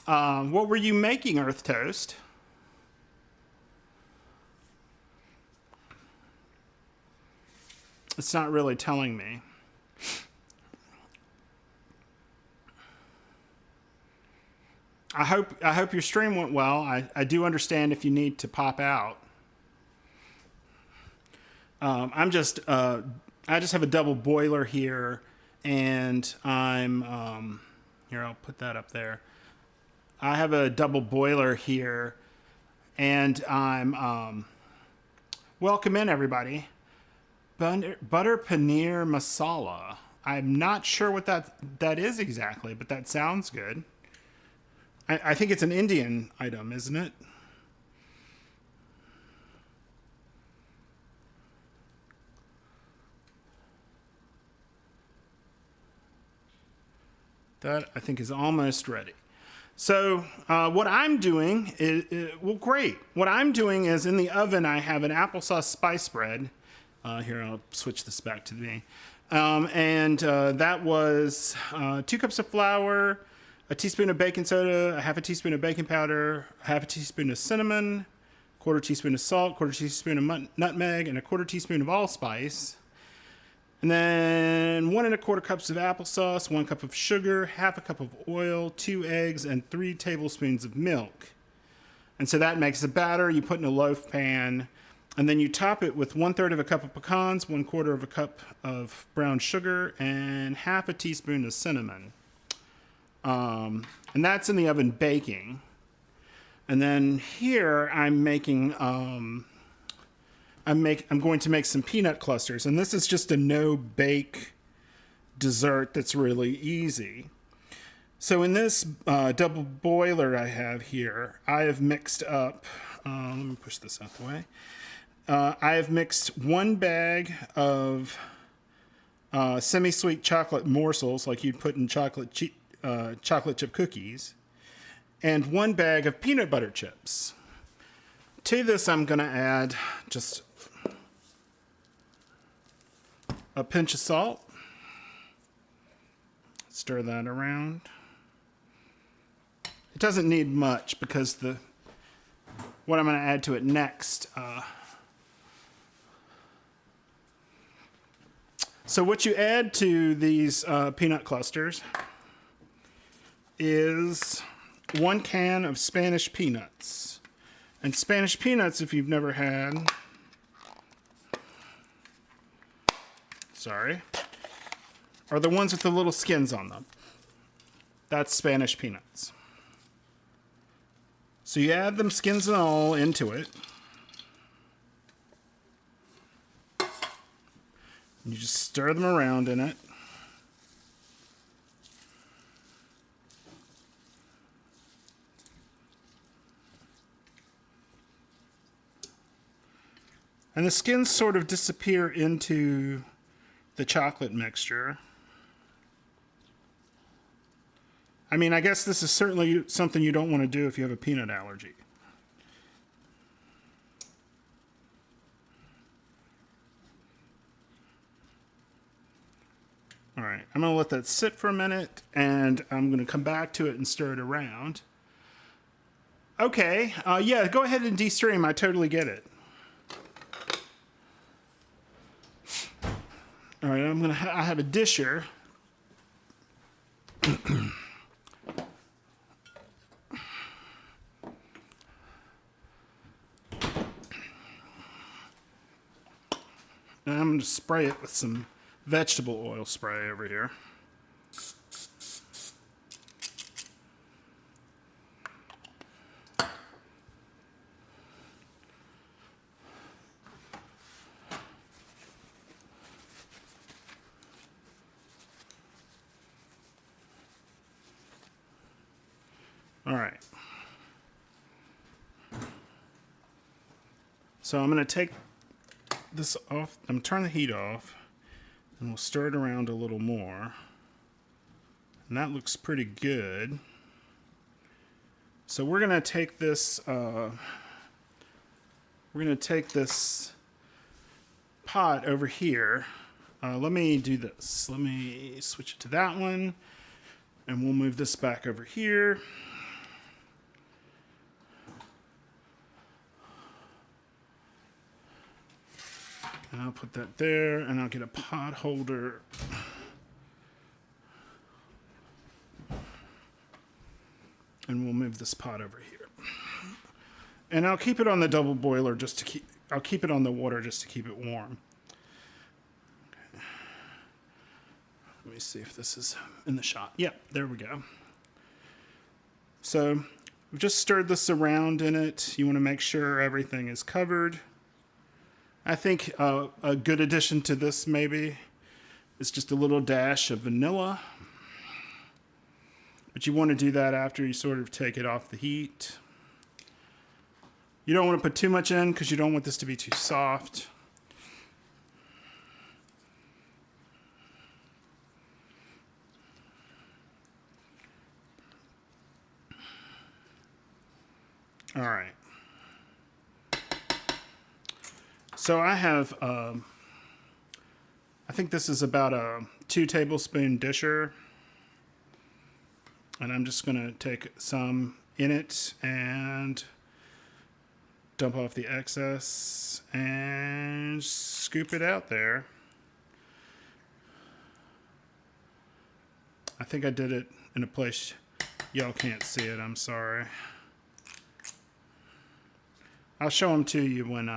What were you making, Earth Toast? It's not really telling me. I hope your stream went well. I do understand if you need to pop out. I just have a double boiler here, and I'm here. I'll put that up there. I have a double boiler here, and I'm welcome in everybody. Butter paneer masala. I'm not sure what that is exactly, but that sounds good. I think it's an Indian item, isn't it? That, I think, is almost ready. So what I'm doing is, well, great. What I'm doing is in the oven, I have an applesauce spice spread. Here, I'll switch this back to me. That was 2 cups of flour, a teaspoon of baking soda, a half a teaspoon of baking powder, half a teaspoon of cinnamon, quarter teaspoon of salt, quarter teaspoon of nutmeg, and a quarter teaspoon of allspice. And then 1 1/4 cups of applesauce, 1 cup of sugar, half a cup of oil, 2 eggs, and 3 tablespoons of milk. And so that makes a batter you put in a loaf pan. And then you top it with 1/3 of a cup of pecans, 1/4 of a cup of brown sugar, and half a teaspoon of cinnamon. And that's in the oven baking. And then here I'm making, I'm going to make some peanut clusters. And this is just a no-bake dessert that's really easy. So in this double boiler I have here, I have mixed up, let me push this out the way. I have mixed 1 bag of semi-sweet chocolate morsels, like you'd put in chocolate chip cookies, and 1 bag of peanut butter chips. To this, I'm going to add just a pinch of salt. Stir that around. It doesn't need much because what I'm going to add to it next. So what you add to these peanut clusters is 1 can of Spanish peanuts. And Spanish peanuts, if you've never had, are the ones with the little skins on them. That's Spanish peanuts. So you add them skins and all into it. You just stir them around in it. And the skins sort of disappear into the chocolate mixture. I mean, I guess this is certainly something you don't want to do if you have a peanut allergy. All right, I'm going to let that sit for a minute, and I'm going to come back to it and stir it around. Okay, yeah, go ahead and de-stream. I totally get it. All right, I have a disher. And I'm going to spray it with some vegetable oil spray over here. All right. So I'm going to take this off. I'm going to turn the heat off, and we'll stir it around a little more. And that looks pretty good. So we're going to take this. We're going to take this pot over here. Let me do this. Let me switch it to that one, and we'll move this back over here. And I'll put that there, and I'll get a pot holder. And we'll move this pot over here. And I'll keep it on the double boiler just to keep, I'll keep it on the water just to keep it warm. Okay. Let me see if this is in the shot. Yep, there we go. So we've just stirred this around in it. You want to make sure everything is covered. I think a good addition to this maybe is just a little dash of vanilla. But you want to do that after you sort of take it off the heat. You don't want to put too much in because you don't want this to be too soft. All right. So I have, I think this is about a 2 tablespoon disher. And I'm just going to take some in it and dump off the excess and scoop it out there. I think I did it in a place y'all can't see it. I'm sorry. I'll show them to you when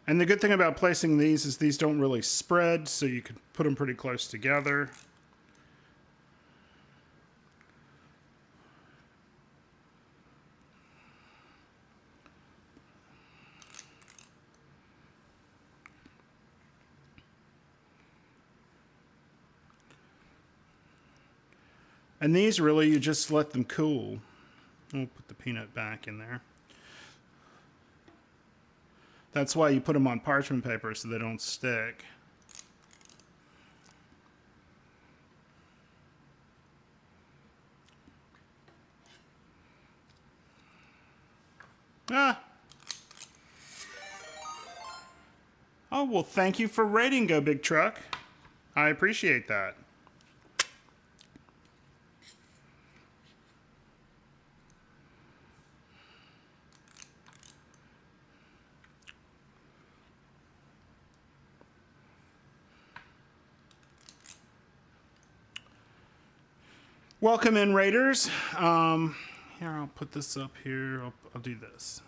and the good thing about placing these is these don't really spread, so you can put them pretty close together. And these really, you just let them cool. We'll put the peanut back in there. That's why you put them on parchment paper so they don't stick. Ah. Oh, well, thank you for rating, Go Big Truck. I appreciate that. Welcome in, Raiders. Here, I'll put this up here. I'll do this.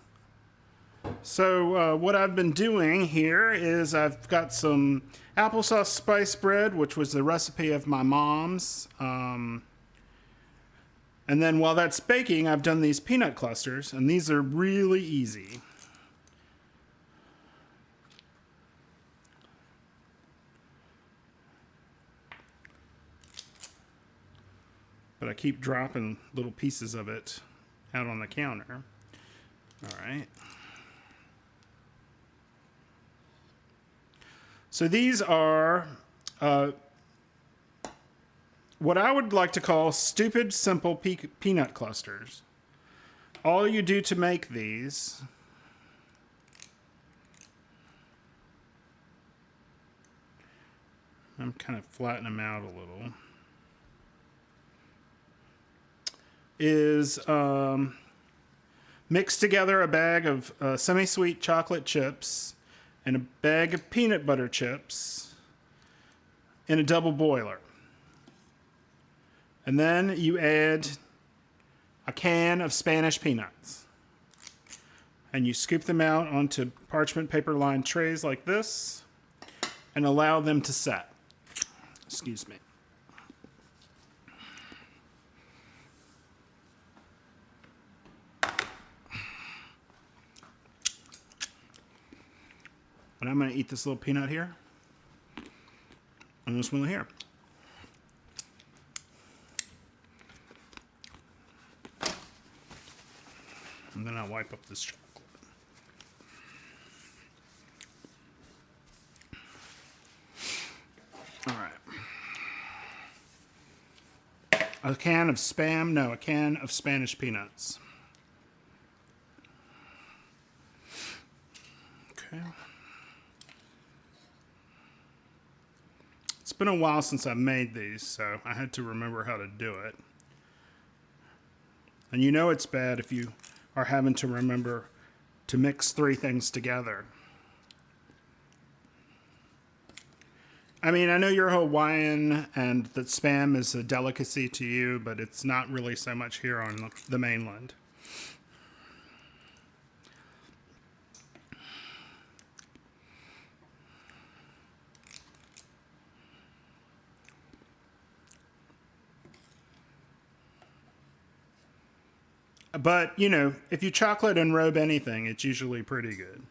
So what I've been doing here is I've got some applesauce spice bread, which was the recipe of my mom's. And then while that's baking, I've done these peanut clusters, and these are really easy. But I keep dropping little pieces of it out on the counter. All right. So these are what I would like to call stupid, simple peanut clusters. All you do to make these I'm kind of flattening them out a little. Is mix together a bag of semi-sweet chocolate chips and a bag of peanut butter chips in a double boiler. And then you add a can of Spanish peanuts. And you scoop them out onto parchment paper lined trays like this and allow them to set. Excuse me. And I'm going to eat this little peanut here and this one here. And then I'll wipe up this chocolate. All right. A can of Spam? No, a can of Spanish peanuts. Okay. It's been a while since I made these, so I had to remember how to do it. And you know it's bad if you are having to remember to mix three things together. I mean, I know you're Hawaiian and that Spam is a delicacy to you, but it's not really so much here on the mainland. But, you know, if you chocolate enrobe anything, it's usually pretty good.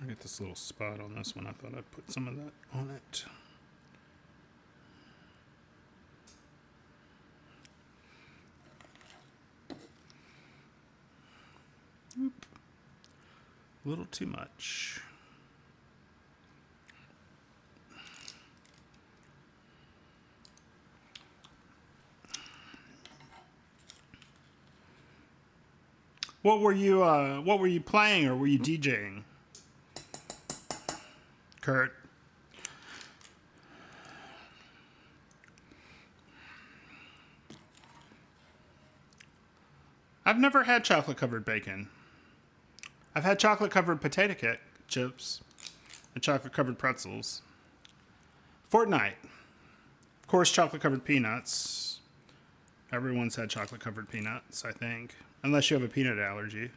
I get this little spot on this one. I thought I'd put some of that on it. Oop. A little too much. What were you playing or were you DJing? Kurt. I've never had chocolate covered bacon. I've had chocolate covered potato chips and chocolate covered pretzels. Fortnite. Of course, chocolate covered peanuts. Everyone's had chocolate covered peanuts, I think. Unless you have a peanut allergy.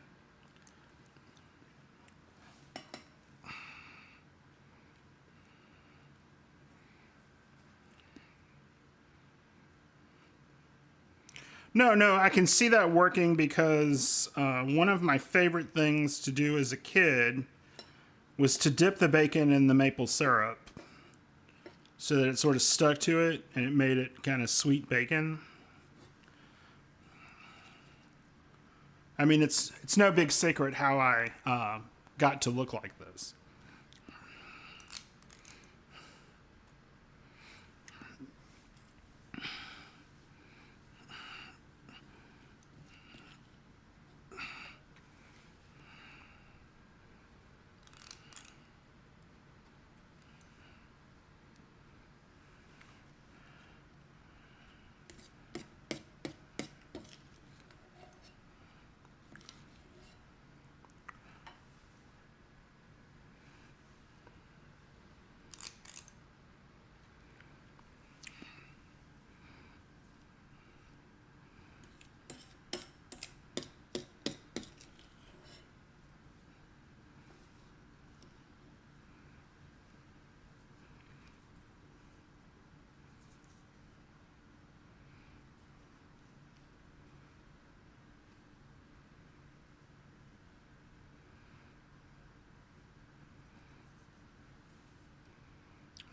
No, I can see that working because one of my favorite things to do as a kid was to dip the bacon in the maple syrup so that it sort of stuck to it and it made it kind of sweet bacon. I mean, it's no big secret how I got to look like this.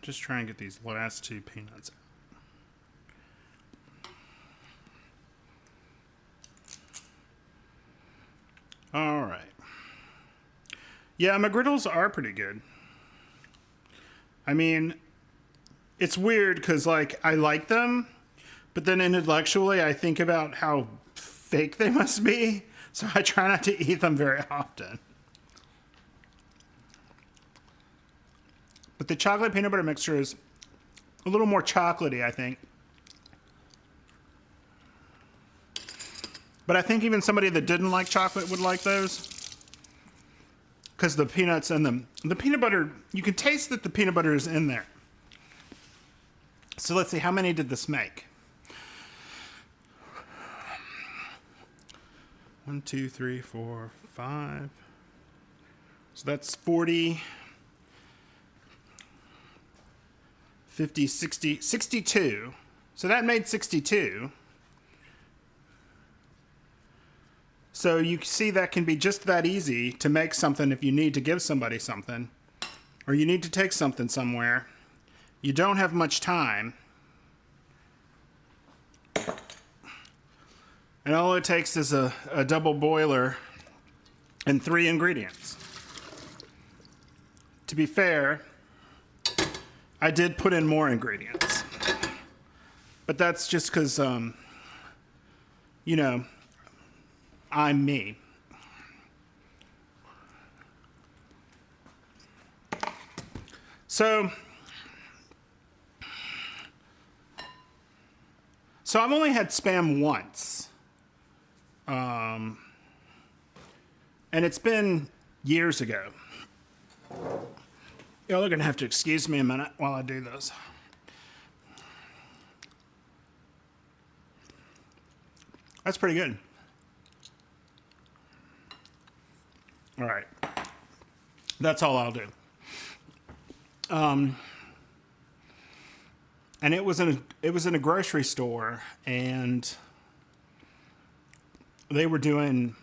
Just try and get these last two peanuts out. All right. Yeah, McGriddles are pretty good. I mean, it's weird because, like, I like them, but then intellectually I think about how fake they must be, so I try not to eat them very often. But the chocolate peanut butter mixture is a little more chocolatey, I think. But I think even somebody that didn't like chocolate would like those. Because the peanuts and the peanut butter, you can taste that the peanut butter is in there. So let's see, how many did this make? 1, 2, 3, 4, 5. So that's 40, 50, 60, 62. So that made 62. So you see that can be just that easy to make something if you need to give somebody something, or you need to take something somewhere. You don't have much time. And all it takes is a double boiler and 3 ingredients. To be fair, I did put in more ingredients. But that's just because, you know, I'm me. So I've only had Spam once. And it's been years ago. Y'all are going to have to excuse me a minute while I do this. That's pretty good. All right. That's all I'll do. And it was in a grocery store, and they were doing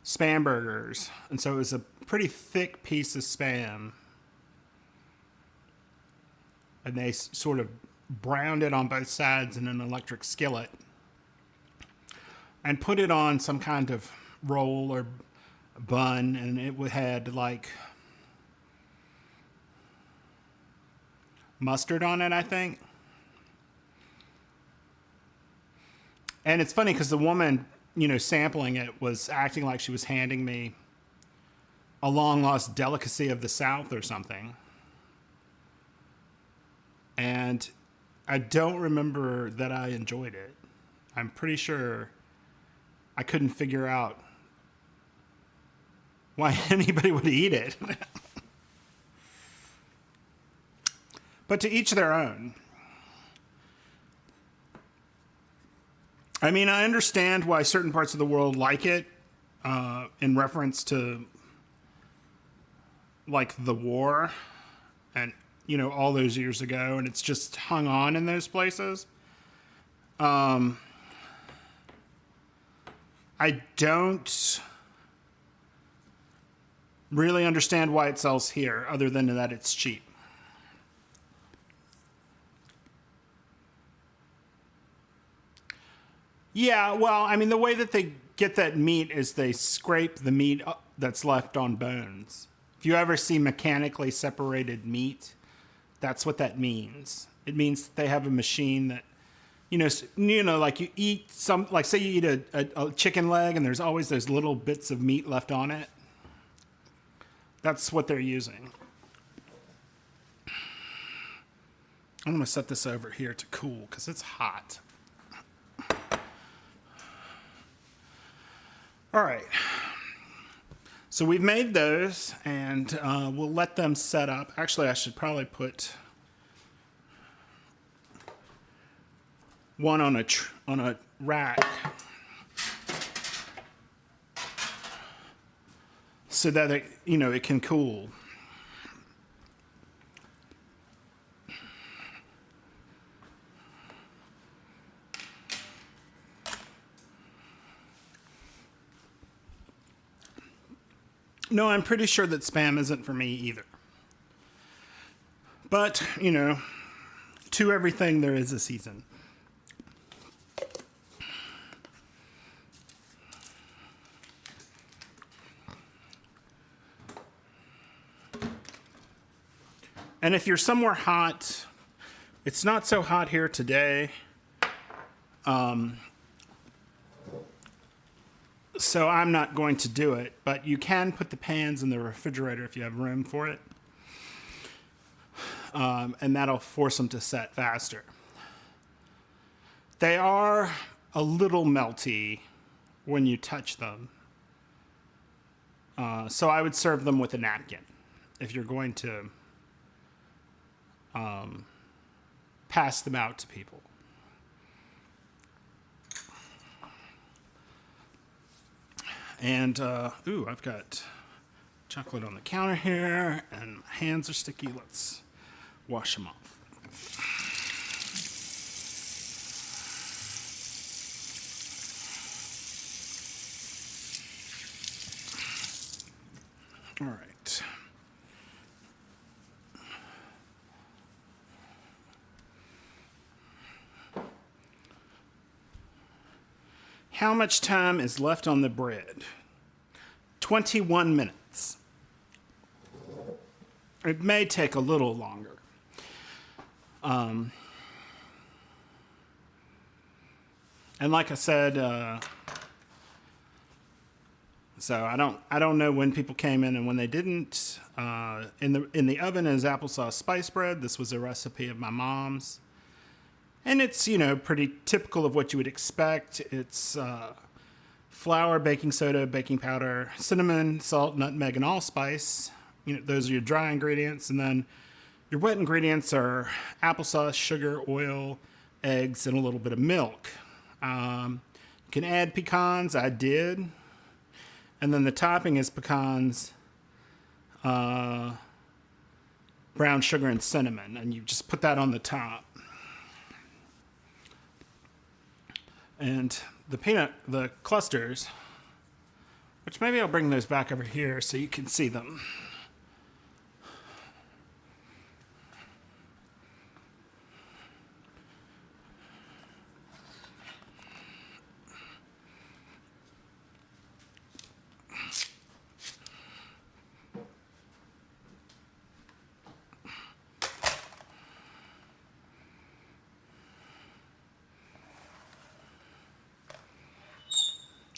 Spam burgers, and so it was a pretty thick piece of Spam, and they sort of browned it on both sides in an electric skillet and put it on some kind of roll or bun, and it had like mustard on it, I think. And it's funny because the woman, sampling it was acting like she was handing me a long lost delicacy of the South or something. And I don't remember that I enjoyed it. I'm pretty sure I couldn't figure out why anybody would eat it. But to each their own. I mean, I understand why certain parts of the world like it, in reference to, like, the war and, all those years ago, and it's just hung on in those places. I don't really understand why it sells here, other than that it's cheap. Yeah, well, I mean, the way that they get that meat is they scrape the meat that's left on bones. If you ever see mechanically separated meat, that's what that means. It means that they have a machine that, like you eat say you eat a chicken leg and there's always those little bits of meat left on it. That's what they're using. I'm going to set this over here to cool because it's hot. All right. So we've made those, and we'll let them set up. Actually, I should probably put one on a rack so that it can cool. No, I'm pretty sure that Spam isn't for me either. But, to everything there is a season. And if you're somewhere hot, it's not so hot here today. So I'm not going to do it, but you can put the pans in the refrigerator if you have room for it. And that'll force them to set faster. They are a little melty when you touch them. So I would serve them with a napkin if you're going to pass them out to people. And, ooh, I've got chocolate on the counter here, and my hands are sticky. Let's wash them off. All right. How much time is left on the bread? 21 minutes. It may take a little longer. And like I said, so I don't know when people came in and when they didn't. In the oven is applesauce spice bread. This was a recipe of my mom's. And it's, pretty typical of what you would expect. It's flour, baking soda, baking powder, cinnamon, salt, nutmeg, and allspice. Those are your dry ingredients. And then your wet ingredients are applesauce, sugar, oil, eggs, and a little bit of milk. You can add pecans. I did. And then the topping is pecans, brown sugar, and cinnamon. And you just put that on the top. And the clusters, which maybe I'll bring those back over here so you can see them.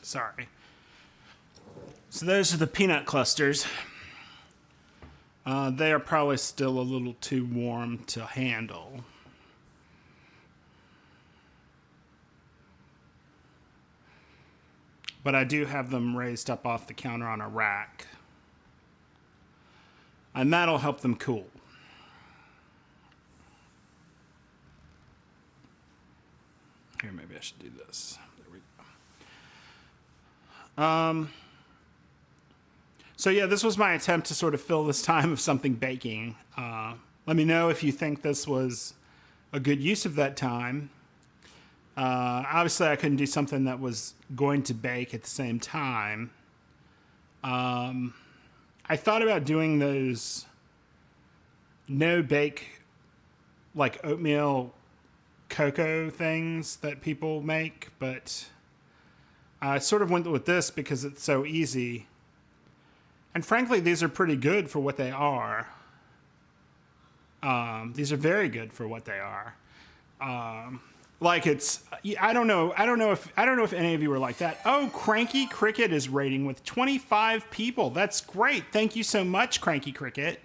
Sorry. So those are the peanut clusters. They are probably still a little too warm to handle. But I do have them raised up off the counter on a rack. And that'll help them cool. Here, maybe I should do this. There we go. So yeah, this was my attempt to sort of fill this time of something baking. Let me know if you think this was a good use of that time. Obviously, I couldn't do something that was going to bake at the same time. I thought about doing those no-bake, like oatmeal cocoa things that people make, but I sort of went with this because it's so easy. And frankly, these are pretty good for what they are. These are very good for what they are. Like it's, I don't know if any of you are like that. Oh, Cranky Cricket is rating with 25 people. That's great. Thank you so much, Cranky Cricket.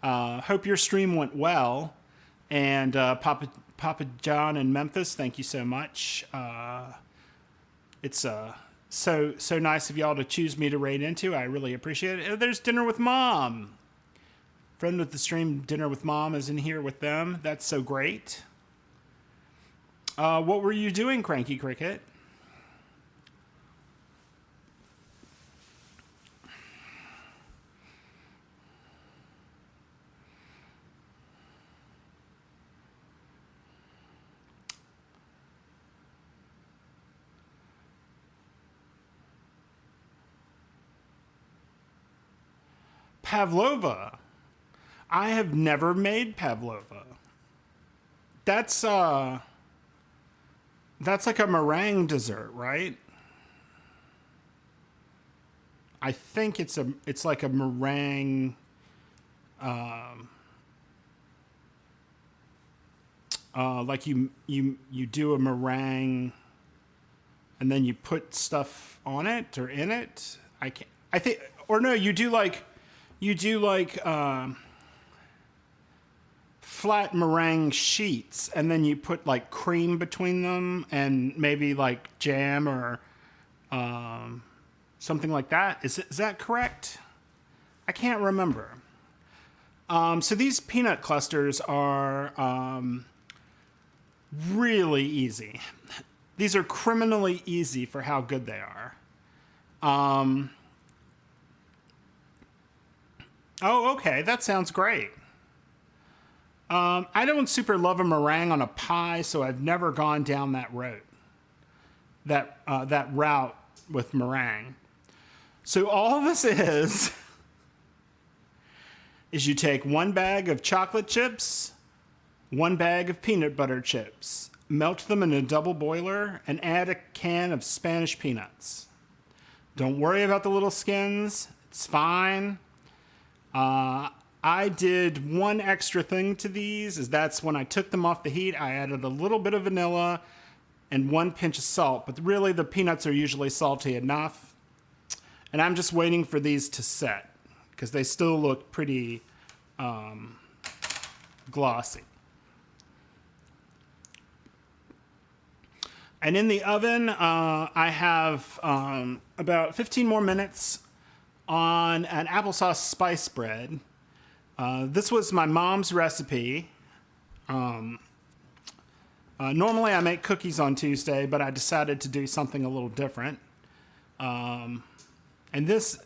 Hope your stream went well. And Papa John in Memphis, thank you so much. It's so nice of y'all to choose me to raid into. I really appreciate it. There's Dinner with Mom. Friend with the stream, Dinner with Mom, is in here with them. That's so great. What were you doing, Cranky Cricket? Pavlova. I have never made pavlova. That's like a meringue dessert, right? I think it's like a meringue. Like you do a meringue, and then you put stuff on it or in it. You do like flat meringue sheets, and then you put like cream between them and maybe like jam or something like that. Is that correct? I can't remember. So these peanut clusters are really easy. These are criminally easy for how good they are. Oh, okay, that sounds great. I don't super love a meringue on a pie, so I've never gone down that road, that route with meringue. So all this is you take 1 bag of chocolate chips, 1 bag of peanut butter chips, melt them in a double boiler, and add a can of Spanish peanuts. Don't worry about the little skins. It's fine. I did one extra thing to these, is that's when I took them off the heat, I added a little bit of vanilla and 1 pinch of salt, but really the peanuts are usually salty enough. And I'm just waiting for these to set because they still look pretty glossy. And in the oven, I have about 15 more minutes on an applesauce spice bread. This was my mom's recipe. Normally I make cookies on Tuesday, but I decided to do something a little different. And this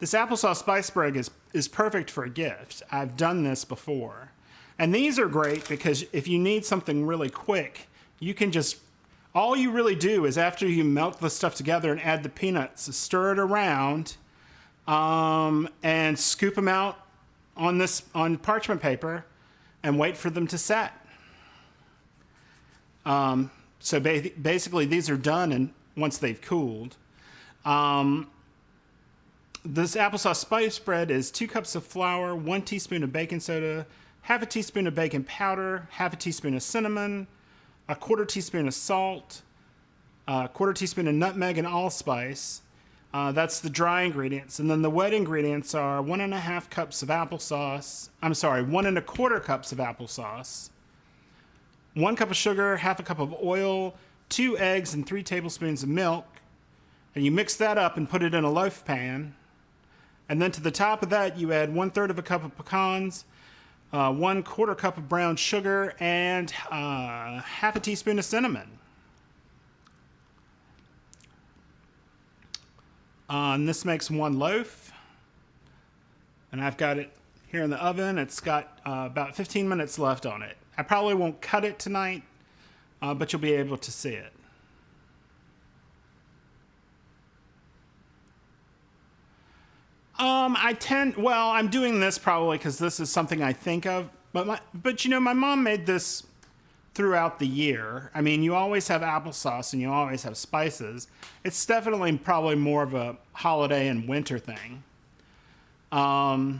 applesauce spice bread is perfect for a gift. I've done this before. And these are great because if you need something really quick, you can just, all you really do is after you melt the stuff together and add the peanuts, stir it around, and scoop them out on parchment paper and wait for them to set. So basically these are done and once they've cooled. This applesauce spice bread is 2 cups of flour, 1 teaspoon of baking soda, half a teaspoon of baking powder, half a teaspoon of cinnamon, a 1/4 teaspoon of salt, a 1/4 teaspoon of nutmeg and allspice. That's the dry ingredients. And then the wet ingredients are 1 1/2 cups of applesauce. 1 1/4 cups of applesauce, 1 cup of sugar, half a cup of oil, 2 eggs, and 3 tablespoons of milk. And you mix that up and put it in a loaf pan. And then to the top of that, you add 1/3 cup of pecans, 1/4 cup of brown sugar, and half a teaspoon of cinnamon. And this makes 1 loaf. And I've got it here in the oven. It's got about 15 minutes left on it. I probably won't cut it tonight, but you'll be able to see it. I'm doing this probably because this is something I think of, but my mom made this throughout the year. I mean, you always have applesauce and you always have spices. It's definitely probably more of a holiday and winter thing. I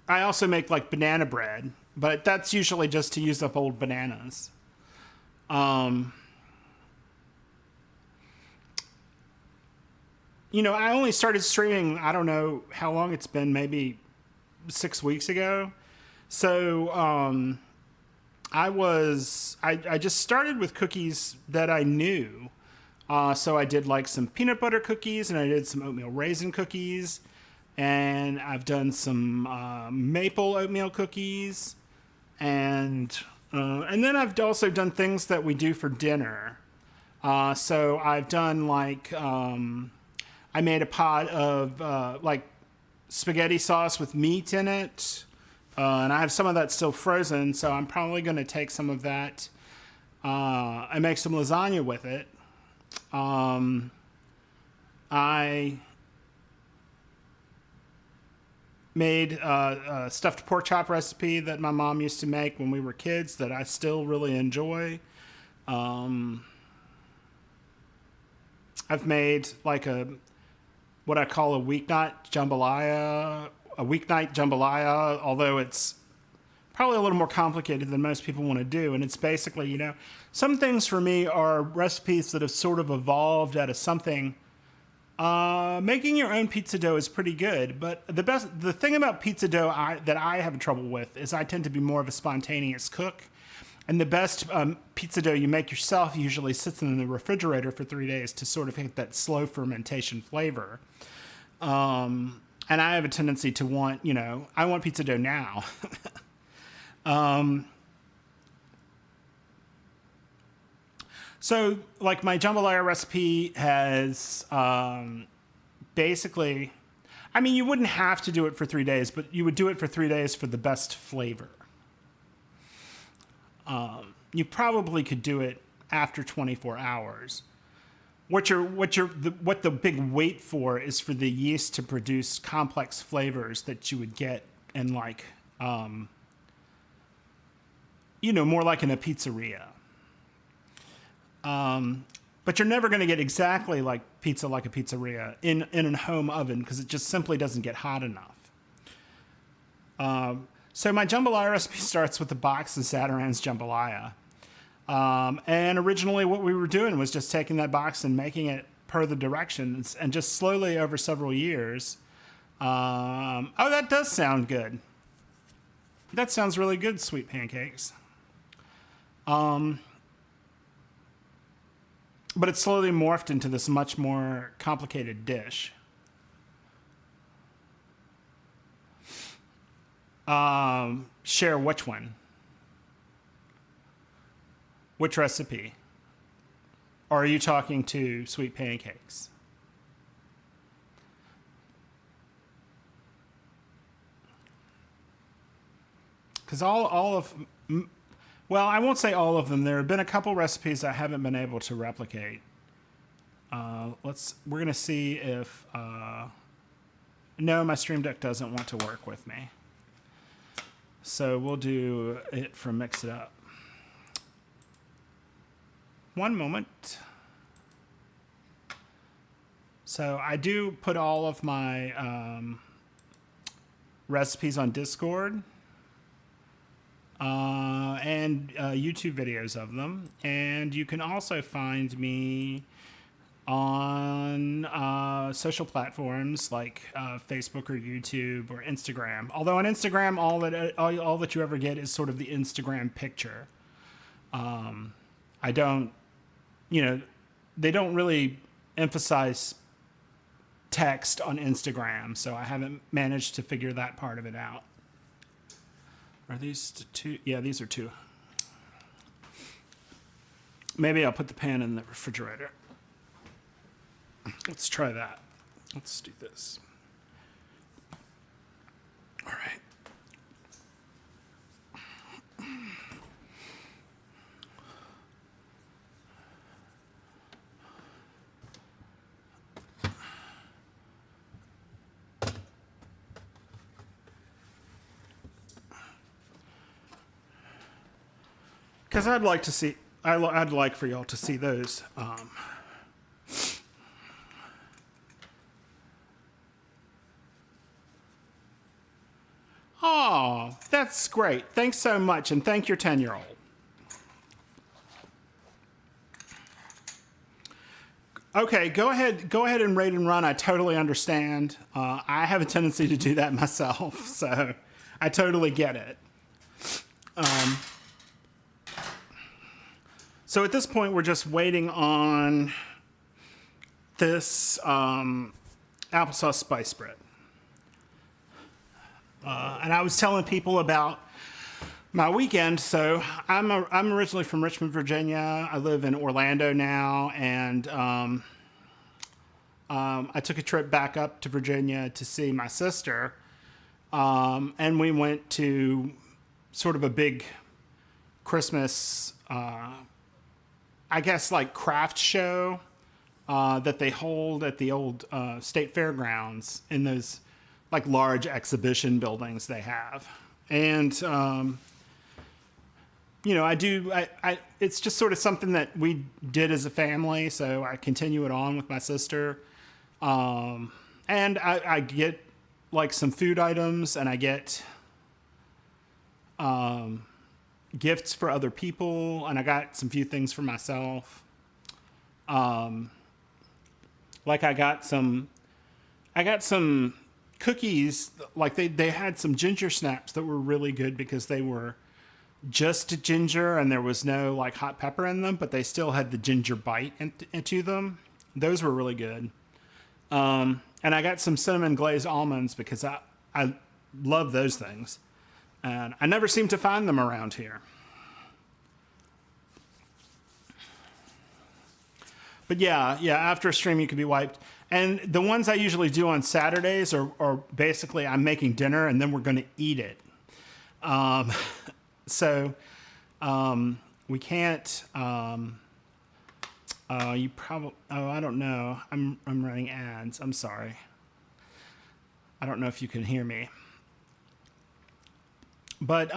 also make like banana bread, but that's usually just to use up old bananas. I only started streaming, I don't know how long it's been, maybe 6 weeks ago. So I just started with cookies that I knew. So I did like some peanut butter cookies and I did some oatmeal raisin cookies. And I've done some maple oatmeal cookies. And then I've also done things that we do for dinner. So I've done like... I made a pot of like spaghetti sauce with meat in it. And I have some of that still frozen, so I'm probably going to take some of that and make some lasagna with it. I made a stuffed pork chop recipe that my mom used to make when we were kids that I still really enjoy. I've made like what I call a weeknight jambalaya, although it's probably a little more complicated than most people want to do. And it's basically, some things for me are recipes that have sort of evolved out of something. Making your own pizza dough is pretty good, but the thing about pizza dough that I have trouble with is I tend to be more of a spontaneous cook. And the best pizza dough you make yourself usually sits in the refrigerator for 3 days to sort of get that slow fermentation flavor. And I have a tendency to want, I want pizza dough now. So, like, my jambalaya recipe has basically, I mean, you wouldn't have to do it for 3 days, but you would do it for 3 days for the best flavor. You probably could do it after 24 hours. What the big wait for is for the yeast to produce complex flavors that you would get in, like, more like in a pizzeria. But you're never going to get exactly like a pizzeria in a home oven because it just simply doesn't get hot enough. So my jambalaya recipe starts with a box of Zatarain's jambalaya. And originally what we were doing was just taking that box and making it per the directions, and just slowly over several years. Oh, that does sound good. That sounds really good, sweet pancakes. But it slowly morphed into this much more complicated dish. Share which one? Which recipe? Or are you talking to sweet pancakes? Because well, I won't say all of them. There have been a couple recipes I haven't been able to replicate. We're gonna see if, no, my Stream Deck doesn't want to work with me. So we'll do it from Mix It Up. One moment. So I do put all of my recipes on Discord and YouTube videos of them. And you can also find me on social platforms like Facebook or YouTube or Instagram. Although on Instagram, all that you ever get is sort of the Instagram picture. I don't, they don't really emphasize text on Instagram, so I haven't managed to figure that part of it out. Are these two? Yeah, these are two. Maybe I'll put the pan in the refrigerator. Let's try that. Let's do this. All right. Because I'd like to see, I'd like for y'all to see those. Oh, that's great. Thanks so much, and thank your 10-year-old. Okay, go ahead and rate and run. I totally understand. I have a tendency to do that myself, so I totally get it. So at this point, we're just waiting on this applesauce spice bread. And I was telling people about my weekend. So I'm originally from Richmond, Virginia. I live in Orlando now, and I took a trip back up to Virginia to see my sister, and we went to sort of a big Christmas, I guess, like craft show that they hold at the old state fairgrounds in those like large exhibition buildings they have. And, it's just sort of something that we did as a family. So I continue it on with my sister. And I get like some food items, and I get gifts for other people, and I got some few things for myself. Like I got some cookies. Like they had some ginger snaps that were really good because they were just ginger and there was no like hot pepper in them, but they still had the ginger bite into them. Those were really good. And I got some cinnamon glazed almonds because I love those things. And I never seem to find them around here. But yeah, after a stream you can be wiped. And the ones I usually do on Saturdays are basically I'm making dinner and then we're going to eat it. So we can't. You probably. Oh, I don't know. I'm running ads. I'm sorry. I don't know if you can hear me. But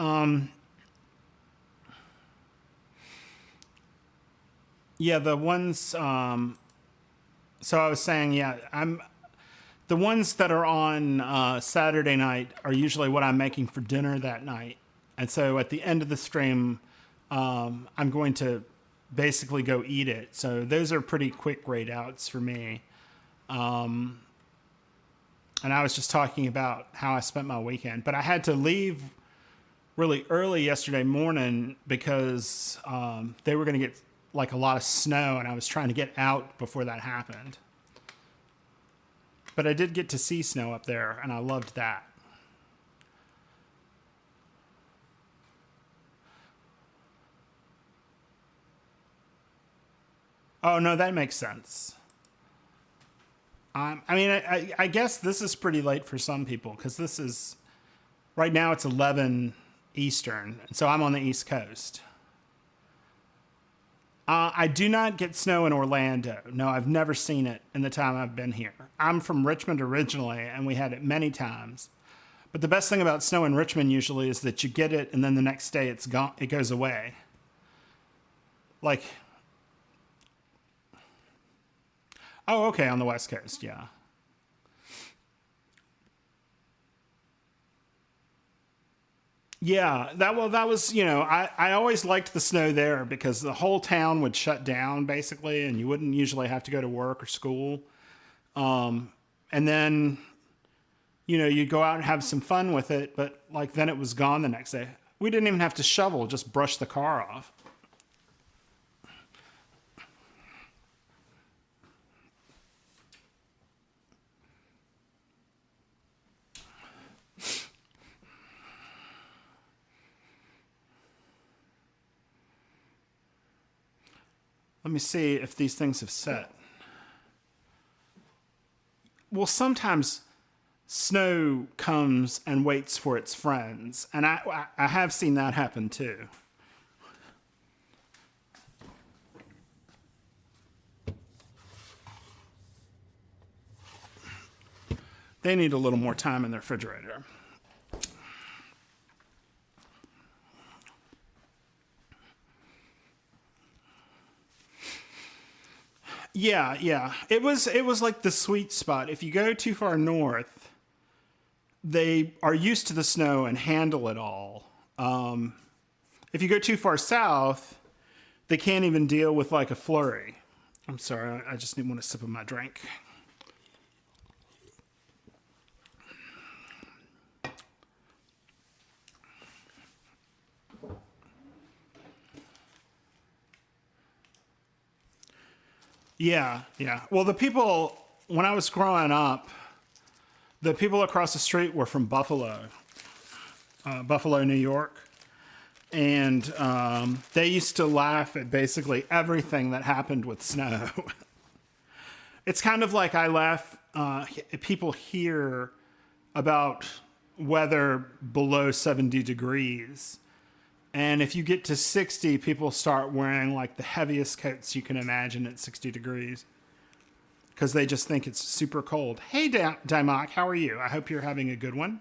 yeah, the ones. So I was saying, yeah, the ones that are on Saturday night are usually what I'm making for dinner that night. And so at the end of the stream, I'm going to basically go eat it. So those are pretty quick grade outs for me. And I was just talking about how I spent my weekend, but I had to leave really early yesterday morning because they were going to get like a lot of snow and I was trying to get out before that happened. But I did get to see snow up there and I loved that. Oh, no, that makes sense. I mean, I guess this is pretty late for some people because this is, right now it's 11 Eastern, so I'm on the East Coast. I do not get snow in Orlando. No, I've never seen it in the time I've been here. I'm from Richmond originally, and we had it many times. But the best thing about snow in Richmond usually is that you get it, and then the next day it's gone. It goes away. Like, oh, okay, on the West Coast, yeah. Yeah, that was, I always liked the snow there because the whole town would shut down basically, and you wouldn't usually have to go to work or school. And then, you'd go out and have some fun with it, but like then it was gone the next day. We didn't even have to shovel, just brush the car off. Let me see if these things have set. Well, sometimes snow comes and waits for its friends, and I have seen that happen too. They need a little more time in the refrigerator. Yeah. It was like the sweet spot. If you go too far north, they are used to the snow and handle it all. If you go too far south, they can't even deal with like a flurry. I'm sorry, I just want a sip of my drink. Yeah. Well, when I was growing up, the people across the street were from Buffalo, New York. And they used to laugh at basically everything that happened with snow. It's kind of like I laugh, people hear about weather below 70 degrees. And if you get to 60, people start wearing like the heaviest coats you can imagine at 60 degrees. Because they just think it's super cold. Hey, Dimok, how are you? I hope you're having a good one.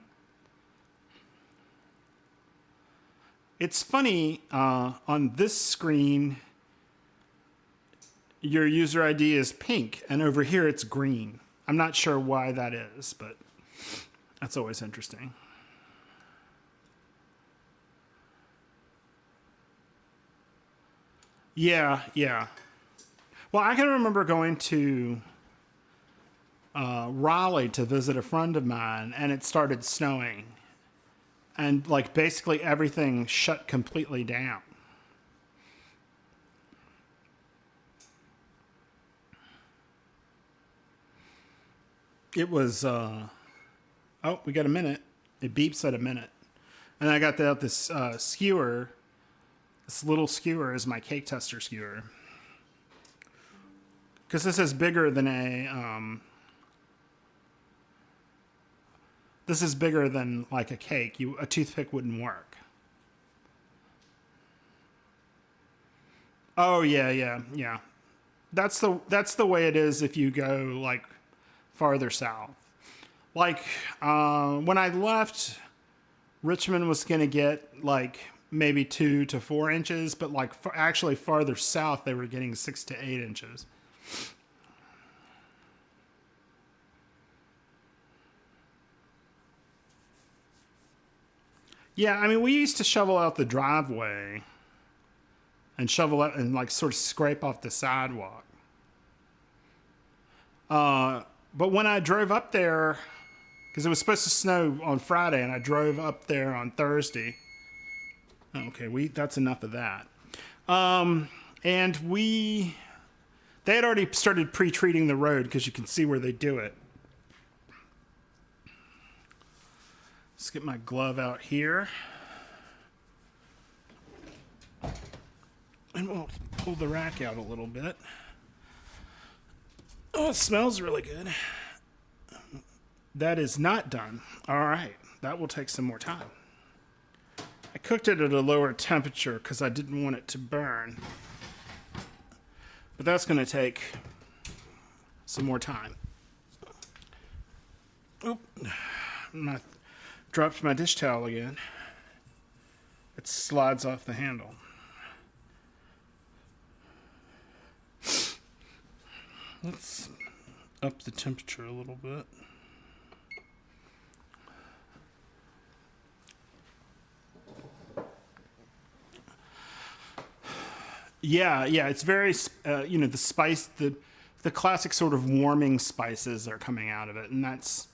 It's funny, on this screen, your user ID is pink, and over here it's green. I'm not sure why that is, but that's always interesting. Yeah. Well, I can remember going to Raleigh to visit a friend of mine, and it started snowing. And like basically everything shut completely down. It was, oh, we got a minute. It beeps at a minute. And I got this skewer. This little skewer is my cake tester skewer. Because this is bigger than this is bigger than like a cake. A toothpick wouldn't work. Oh yeah. That's the way it is if you go like farther south. Like when I left, Richmond was gonna get like maybe 2 to 4 inches, but like actually farther south they were getting 6 to 8 inches. Yeah, I mean, we used to shovel out the driveway and shovel out and like sort of scrape off the sidewalk. But when I drove up there, because it was supposed to snow on Friday, and I drove up there on Thursday. Okay, that's enough of that. And they had already started pre-treating the road because you can see where they do it. Let's get my glove out here. And we'll pull the rack out a little bit. Oh, it smells really good. That is not done. All right, that will take some more time. I cooked it at a lower temperature because I didn't want it to burn. But that's going to take some more time. Oop. Dropped my dish towel again. It slides off the handle. Let's up the temperature a little bit. Yeah, it's very, the spice, the classic sort of warming spices are coming out of it, and that's,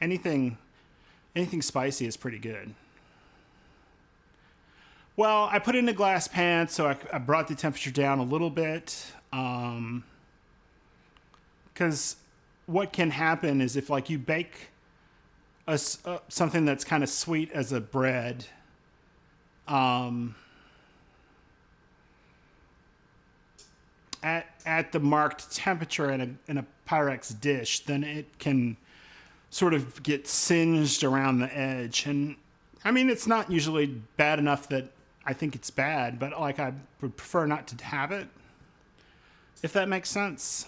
anything spicy is pretty good. Well, I put it in a glass pan, so I brought the temperature down a little bit, because what can happen is if like you bake something that's kind of sweet as a bread, at the marked temperature in a Pyrex dish, then it can sort of get singed around the edge. And I mean, it's not usually bad enough that I think it's bad, but like I would prefer not to have it, if that makes sense.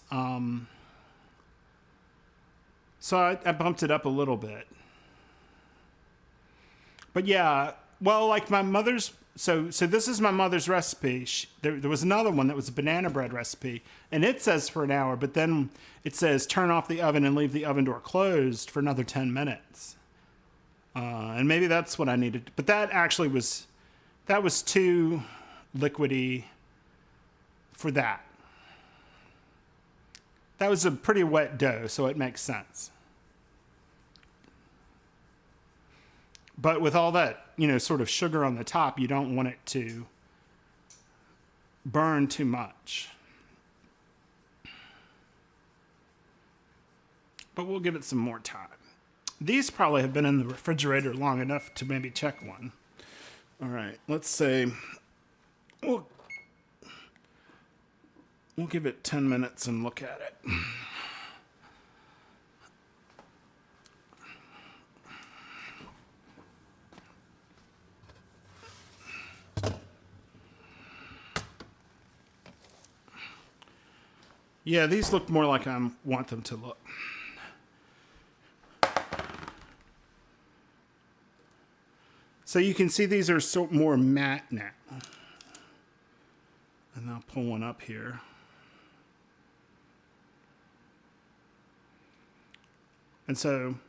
So I bumped it up a little bit. But yeah, well, like my mother's, so this is my mother's recipe. There was another one that was a banana bread recipe, and it says for an hour, but then it says turn off the oven and leave the oven door closed for another 10 minutes. And maybe that's what I needed. But that actually was too liquidy for that. That was a pretty wet dough, so it makes sense. But with all that, sort of sugar on the top, you don't want it to burn too much. But we'll give it some more time. These probably have been in the refrigerator long enough to maybe check one. All right, let's say we'll give it 10 minutes and look at it. Yeah, these look more like I want them to look. So you can see these are more matte now. And I'll pull one up here. And so I'm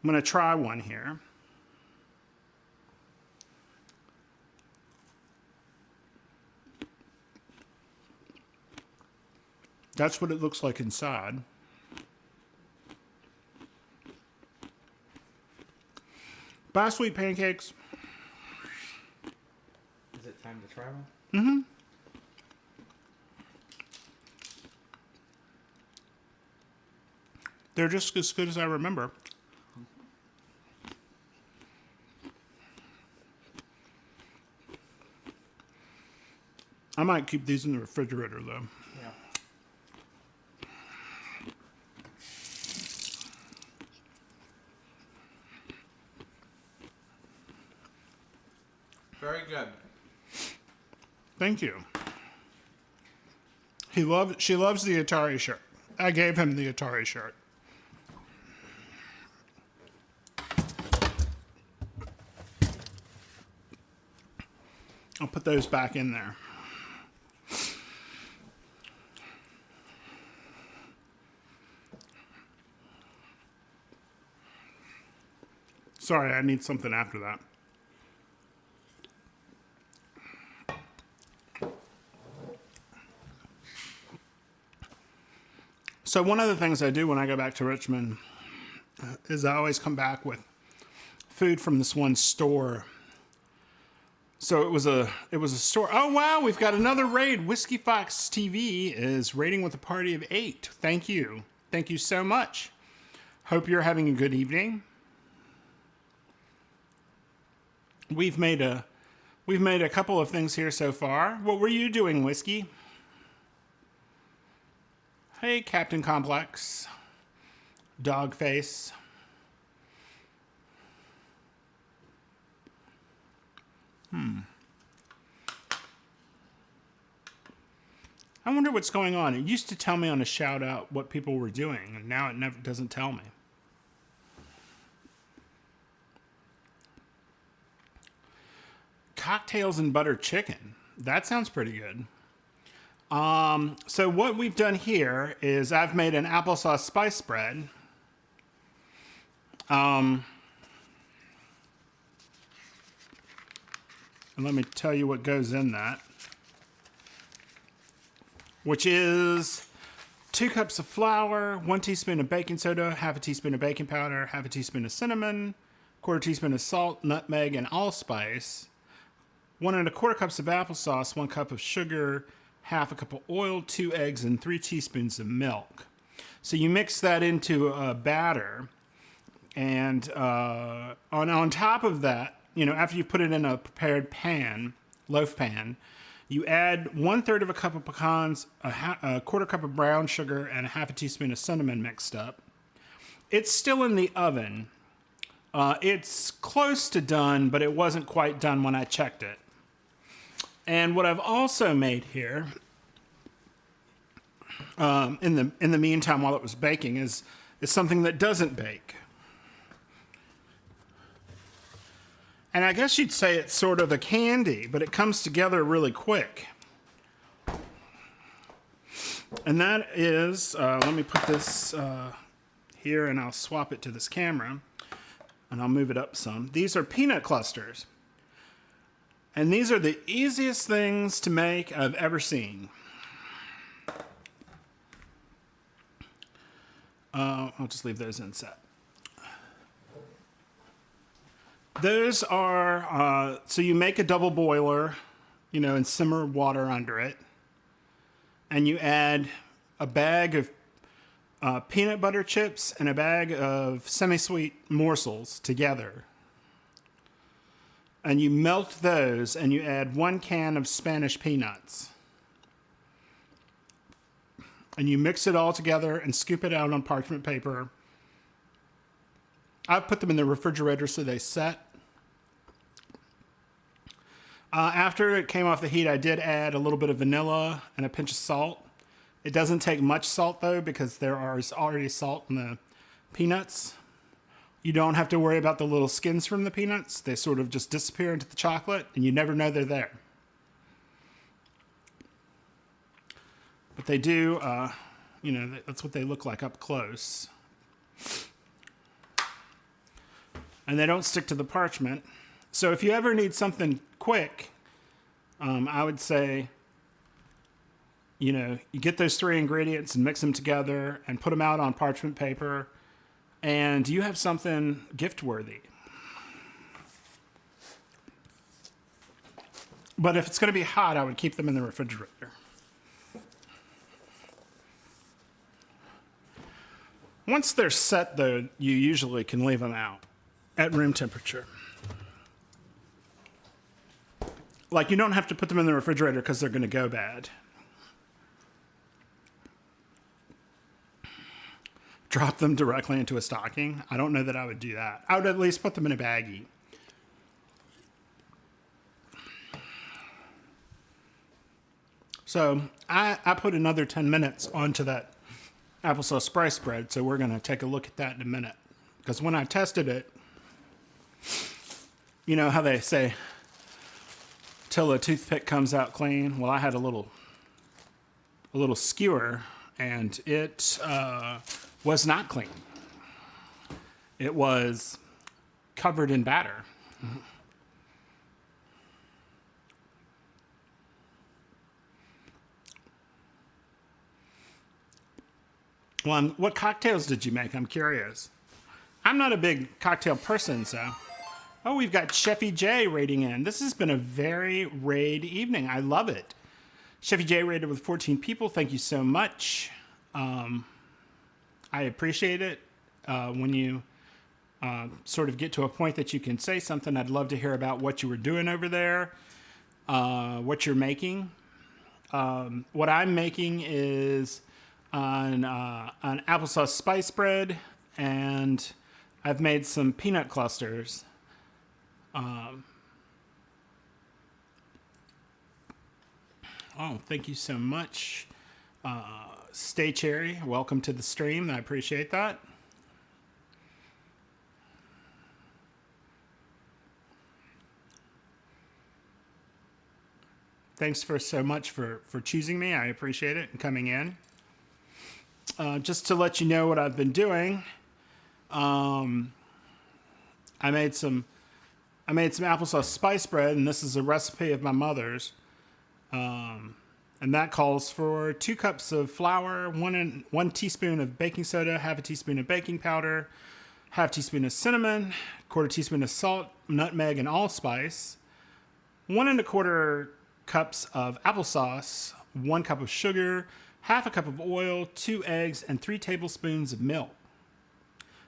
going to try one here. That's what it looks like inside. Buy sweet pancakes. Is it time to try one? Mm-hmm. They're just as good as I remember. I might keep these in the refrigerator, though. Yeah. Very good. Thank you. She loves the Atari shirt. I gave him the Atari shirt. I'll put those back in there. Sorry, I need something after that. So one of the things I do when I go back to Richmond is I always come back with food from this one store. So it was a store. Oh wow, we've got another raid. Whiskey Fox TV is raiding with a party of 8. Thank you. Thank you so much. Hope you're having a good evening. We've made a couple of things here so far. What were you doing, Whiskey? Hey, Captain Complex. Dogface. I wonder what's going on. It used to tell me on a shout out what people were doing, and now it never doesn't tell me. Cocktails and butter chicken. That sounds pretty good. So what we've done here is I've made an applesauce spice spread. And let me tell you what goes in that. Which is 2 cups of flour, 1 teaspoon of baking soda, half a teaspoon of baking powder, half a teaspoon of cinnamon, 1/4 teaspoon of salt, nutmeg, and allspice, 1 1/4 cups of applesauce, 1 cup of sugar, half a cup of oil, 2 eggs, and 3 teaspoons of milk. So you mix that into a batter, and on top of that, after you put it in a prepared pan, loaf pan, you add 1/3 of a cup of pecans, a 1/4 cup of brown sugar, and a half a teaspoon of cinnamon mixed up. It's still in the oven. It's close to done, but it wasn't quite done when I checked it. And what I've also made here, in the meantime while it was baking, is something that doesn't bake. And I guess you'd say it's sort of a candy, but it comes together really quick. And that is, let me put this here and I'll swap it to this camera. And I'll move it up some. These are peanut clusters. And these are the easiest things to make I've ever seen. I'll just leave those in set. Those are, so you make a double boiler, and simmer water under it. And you add a bag of peanut butter chips and a bag of semi-sweet morsels together. And you melt those and you add 1 can of Spanish peanuts. And you mix it all together and scoop it out on parchment paper. I've put them in the refrigerator so they set. After it came off the heat, I did add a little bit of vanilla and a pinch of salt. It doesn't take much salt, though, because there is already salt in the peanuts. You don't have to worry about the little skins from the peanuts. They sort of just disappear into the chocolate, and you never know they're there. But they do, that's what they look like up close. And they don't stick to the parchment. So if you ever need something quick, I would say, you get those 3 ingredients and mix them together and put them out on parchment paper, and you have something gift-worthy. But if it's going to be hot, I would keep them in the refrigerator. Once they're set, though, you usually can leave them out at room temperature. Like, you don't have to put them in the refrigerator because they're going to go bad. Drop them directly into a stocking. I don't know that I would do that. I would at least put them in a baggie. So I put another 10 minutes onto that applesauce spice spread, so we're going to take a look at that in a minute. Because when I tested it, you know how they say, till a toothpick comes out clean? Well, I had a little skewer, and it was not clean. It was covered in batter. Well, what cocktails did you make? I'm curious. I'm not a big cocktail person, so. Oh, we've got Chefy J rating in. This has been a very raid evening. I love it. Chefy J rated with 14 people. Thank you so much. I appreciate it. When you sort of get to a point that you can say something, I'd love to hear about what you were doing over there, what you're making. What I'm making is an applesauce spice bread, and I've made some peanut clusters. Oh, thank you so much. Stay Cherry, welcome to the stream. I appreciate that. Thanks so much for choosing me. I appreciate it and coming in. Just to let you know what I've been doing, I made some applesauce spice bread, and this is a recipe of my mother's. And that calls for 2 cups of flour, 1 teaspoon of baking soda, half a teaspoon of baking powder, half teaspoon of cinnamon, quarter teaspoon of salt, nutmeg, and allspice, 1 1/4 cups of applesauce, 1 cup of sugar, half a cup of oil, 2 eggs, and 3 tablespoons of milk.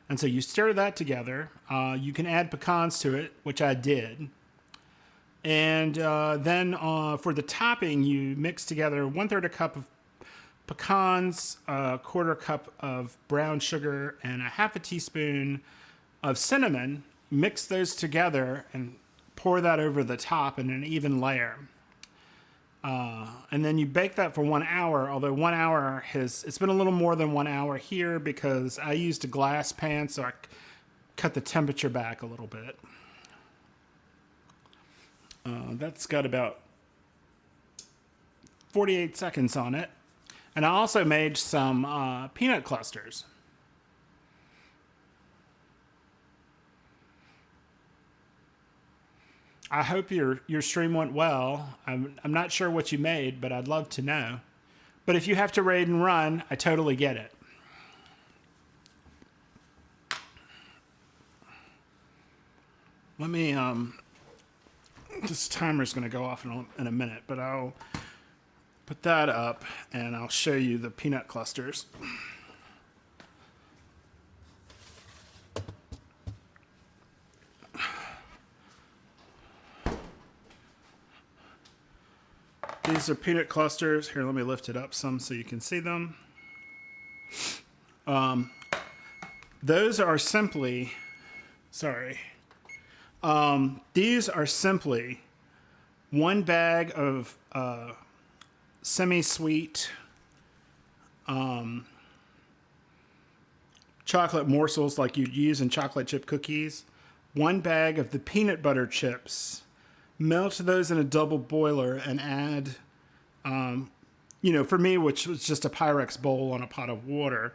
And so you stir that together. You can add pecans to it, which I did. And then for the topping, you mix together 1/3 a cup of pecans, 1/4 cup of brown sugar, and a half a teaspoon of cinnamon. Mix those together and pour that over the top in an even layer. And then you bake that for 1 hour, although 1 hour it's been a little more than 1 hour here because I used a glass pan, so I cut the temperature back a little bit. That's got about 48 seconds on it. And I also made some peanut clusters. I hope your stream went well. I'm not sure what you made, but I'd love to know. But if you have to raid and run, I totally get it. Let me, this timer's going to go off in a minute, but I'll put that up and I'll show you the peanut clusters. These are peanut clusters. Here, let me lift it up some so you can see them. Those are simply, these are simply 1 bag of semi-sweet chocolate morsels like you'd use in chocolate chip cookies, 1 bag of the peanut butter chips. Melt those in a double boiler and add, for me, which was just a Pyrex bowl on a pot of water,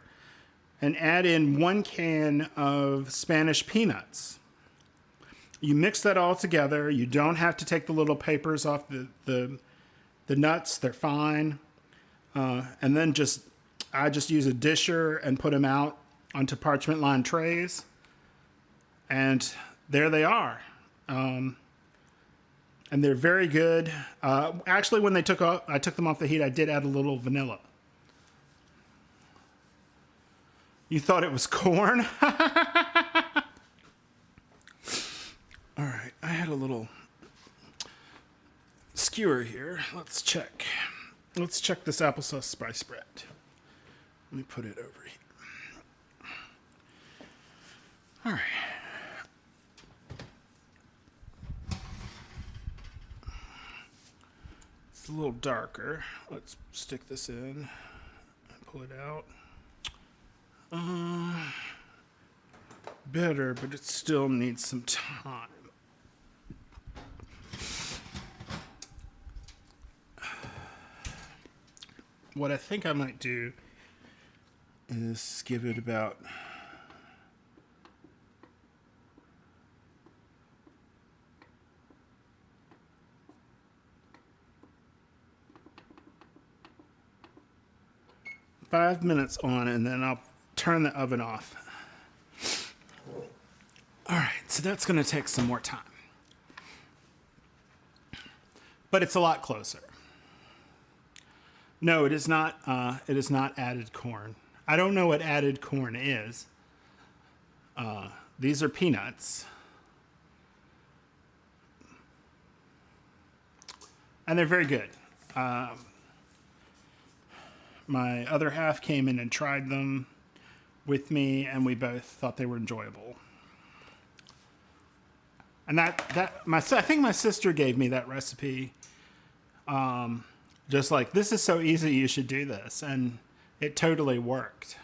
and add in 1 can of Spanish peanuts. You mix that all together. You don't have to take the little papers off the nuts. They're fine. And then I just use a disher and put them out onto parchment lined trays. And there they are. And they're very good. Actually, when I took them off the heat, I did add a little vanilla. You thought it was corn? All right, I had a little skewer here. Let's check. Let's check this applesauce spice bread. Let me put it over here. All right. It's a little darker. Let's stick this in and pull it out. Better, but it still needs some time. What I think I might do is give it about five minutes on, and then I'll turn the oven off. All right, so that's going to take some more time. But it's a lot closer. No, it is not. It is not added corn. I don't know what added corn is. These are peanuts, and they're very good. My other half came in and tried them with me, and we both thought they were enjoyable. And I think my sister gave me that recipe. Just like, this is so easy, you should do this. And it totally worked.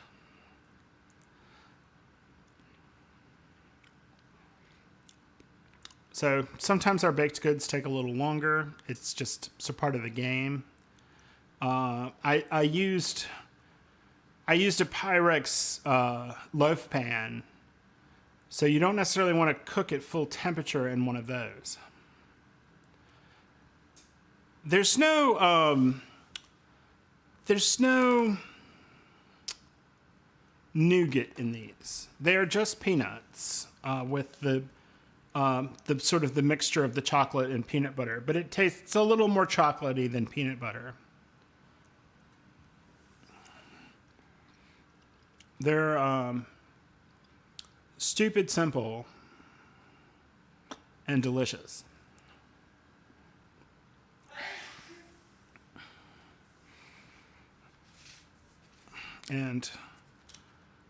So sometimes our baked goods take a little longer. It's just part of the game. I used a Pyrex loaf pan. So you don't necessarily want to cook at full temperature in one of those. There's no nougat in these. They are just peanuts with the sort of the mixture of the chocolate and peanut butter, but it tastes a little more chocolatey than peanut butter. They're stupid simple and delicious. And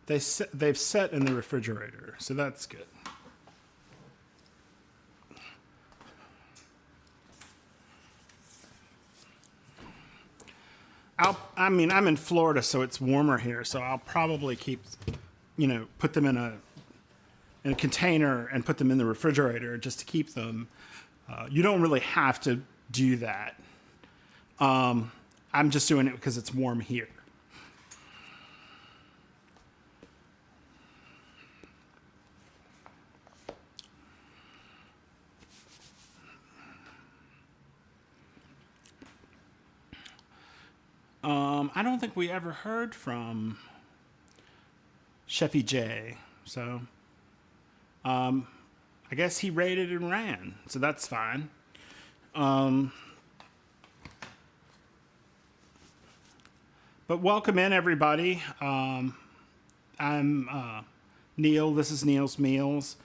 they've set in the refrigerator, so that's good. I'm in Florida, so it's warmer here, so I'll probably keep, put them in a container and put them in the refrigerator just to keep them. You don't really have to do that. I'm just doing it because it's warm here. I don't think we ever heard from Chefy J, so I guess he raided and ran, so that's fine. But welcome in, everybody. I'm Neil. This is Neil's Meals.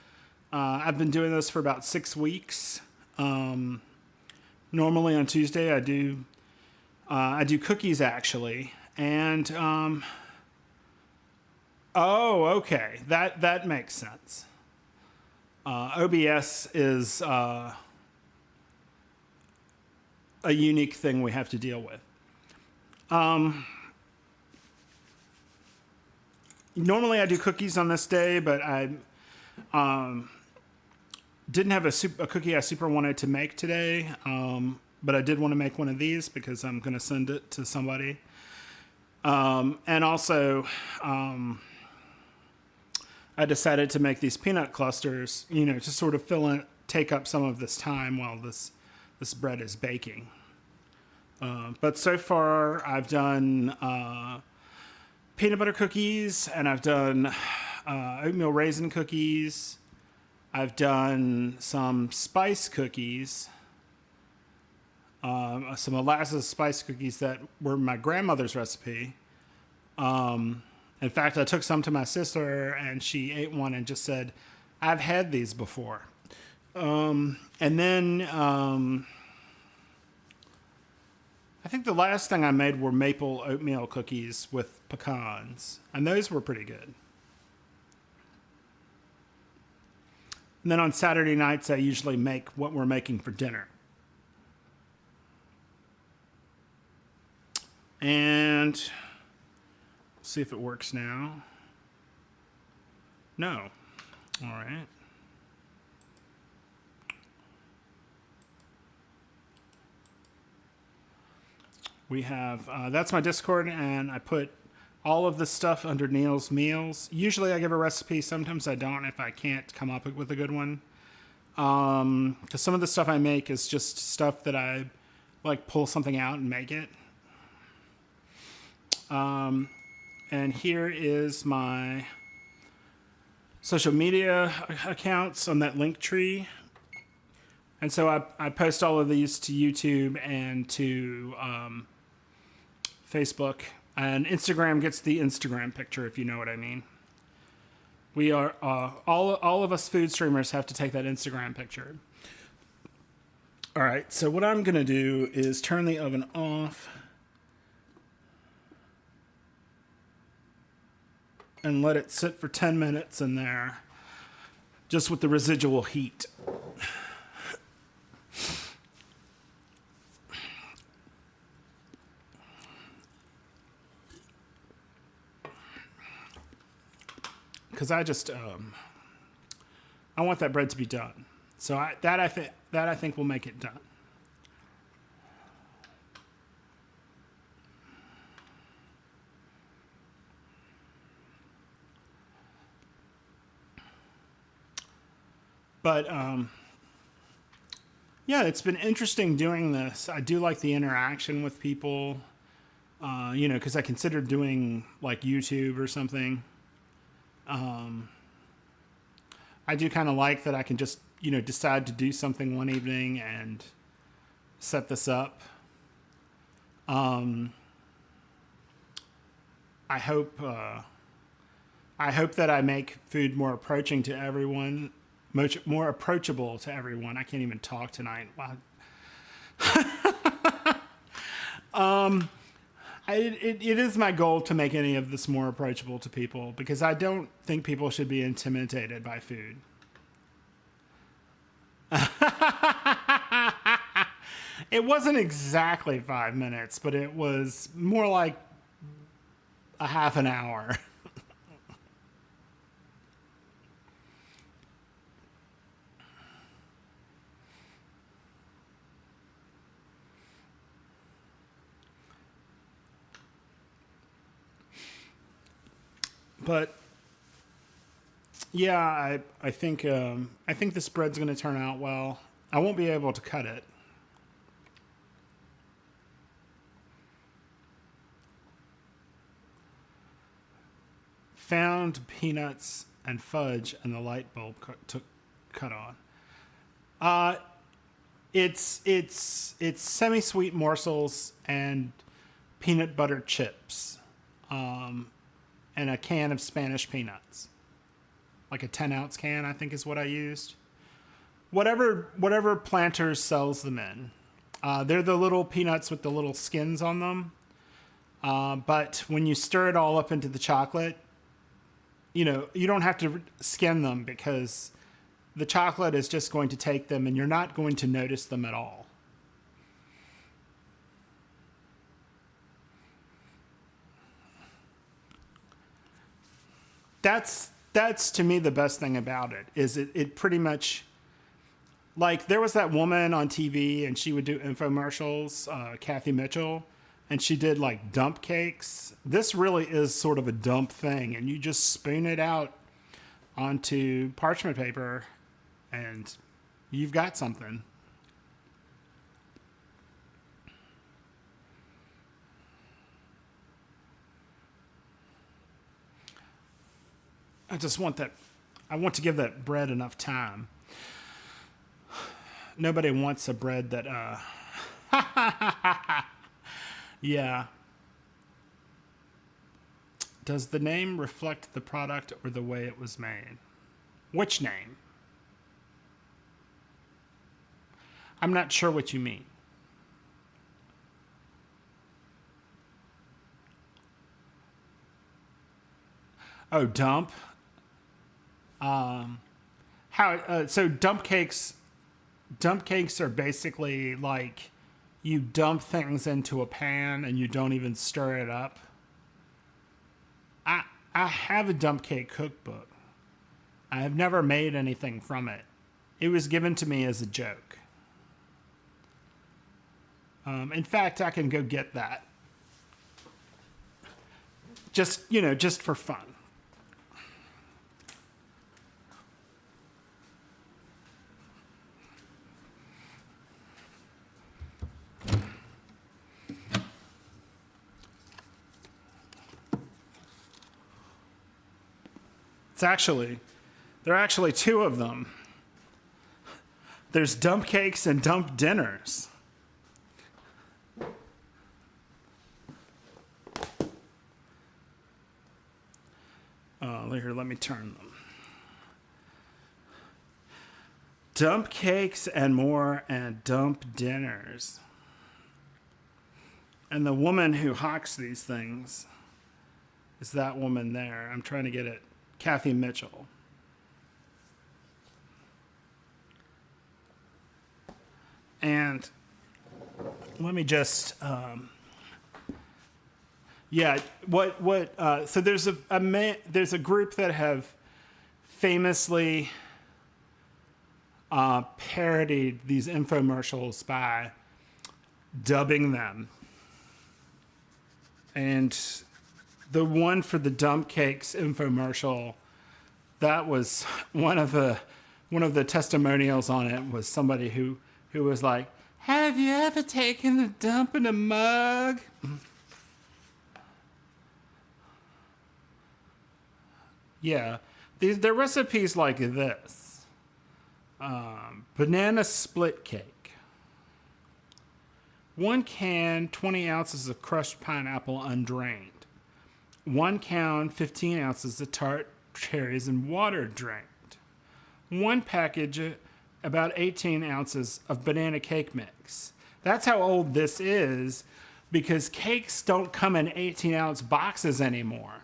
I've been doing this for about 6 weeks. Normally on Tuesday I do cookies, actually, and okay, that makes sense. OBS is a unique thing we have to deal with. Normally I do cookies on this day, but I didn't have a cookie I super wanted to make today. But I did want to make one of these because I'm going to send it to somebody. And also, I decided to make these peanut clusters, to sort of take up some of this time while this bread is baking. But so far, I've done peanut butter cookies, and I've done oatmeal raisin cookies. I've done some spice cookies. Some molasses spice cookies that were my grandmother's recipe. In fact, I took some to my sister, and she ate one and just said, "I've had these before." And then I think the last thing I made were maple oatmeal cookies with pecans, and those were pretty good. And then on Saturday nights, I usually make what we're making for dinner. And see if it works now. No. All right. We have, that's my Discord, and I put all of this stuff under Neil's Meals. Usually I give a recipe, sometimes I don't if I can't come up with a good one. Because some of the stuff I make is just stuff that I like pull something out and make it. And here is my social media accounts on that link tree. And so I post all of these to YouTube and to Facebook. And Instagram gets the Instagram picture, if you know what I mean. We are, all of us food streamers have to take that Instagram picture. All right, so what I'm going to do is turn the oven off. And let it sit for 10 minutes in there, just with the residual heat. Because I just, I want that bread to be done. So I think will make it done. But yeah, it's been interesting doing this. I do like the interaction with people, because I considered doing like YouTube or something. I do kind of like that I can just, decide to do something one evening and set this up. I hope that I make food more approaching to everyone. More approachable to everyone. I can't even talk tonight. Wow. It is my goal to make any of this more approachable to people because I don't think people should be intimidated by food. It wasn't exactly 5 minutes, but it was more like a half an hour. But yeah, I think this bread's going to turn out well. I won't be able to cut it. Found peanuts and fudge, and the light bulb cut on. It's semi-sweet morsels and peanut butter chips. And a can of Spanish peanuts. Like a 10-ounce can, I think is what I used. Whatever Planters sells them in. They're the little peanuts with the little skins on them. But when you stir it all up into the chocolate, you don't have to skin them because the chocolate is just going to take them and you're not going to notice them at all. That's to me the best thing about it is it pretty much like there was that woman on TV and she would do infomercials, Kathy Mitchell, and she did like dump cakes. This really is sort of a dump thing, and you just spoon it out onto parchment paper and you've got something. I want to give that bread enough time. Nobody wants a bread that, yeah. Does the name reflect the product or the way it was made? Which name? I'm not sure what you mean. Oh, dump. So dump cakes are basically like you dump things into a pan and you don't even stir it up. I have a dump cake cookbook. I have never made anything from it. It was given to me as a joke. In fact, I can go get that. Just for fun. There are actually two of them. There's dump cakes and dump dinners. Here, let me turn them. Dump cakes and more, and dump dinners. And the woman who hawks these things is that woman there. I'm trying to get it. Kathy Mitchell. And let me just, so there's there's a group that have famously parodied these infomercials by dubbing them. And the one for the dump cakes infomercial, that was one of the testimonials on it was somebody who was like, "Have you ever taken a dump in a mug?" Yeah, they're recipes like this. Banana split cake. 1 can, 20 ounces of crushed pineapple undrained. 1 can, 15 ounces of tart cherries and water drained. 1 package, about 18 ounces of banana cake mix. That's how old this is, because cakes don't come in 18-ounce boxes anymore.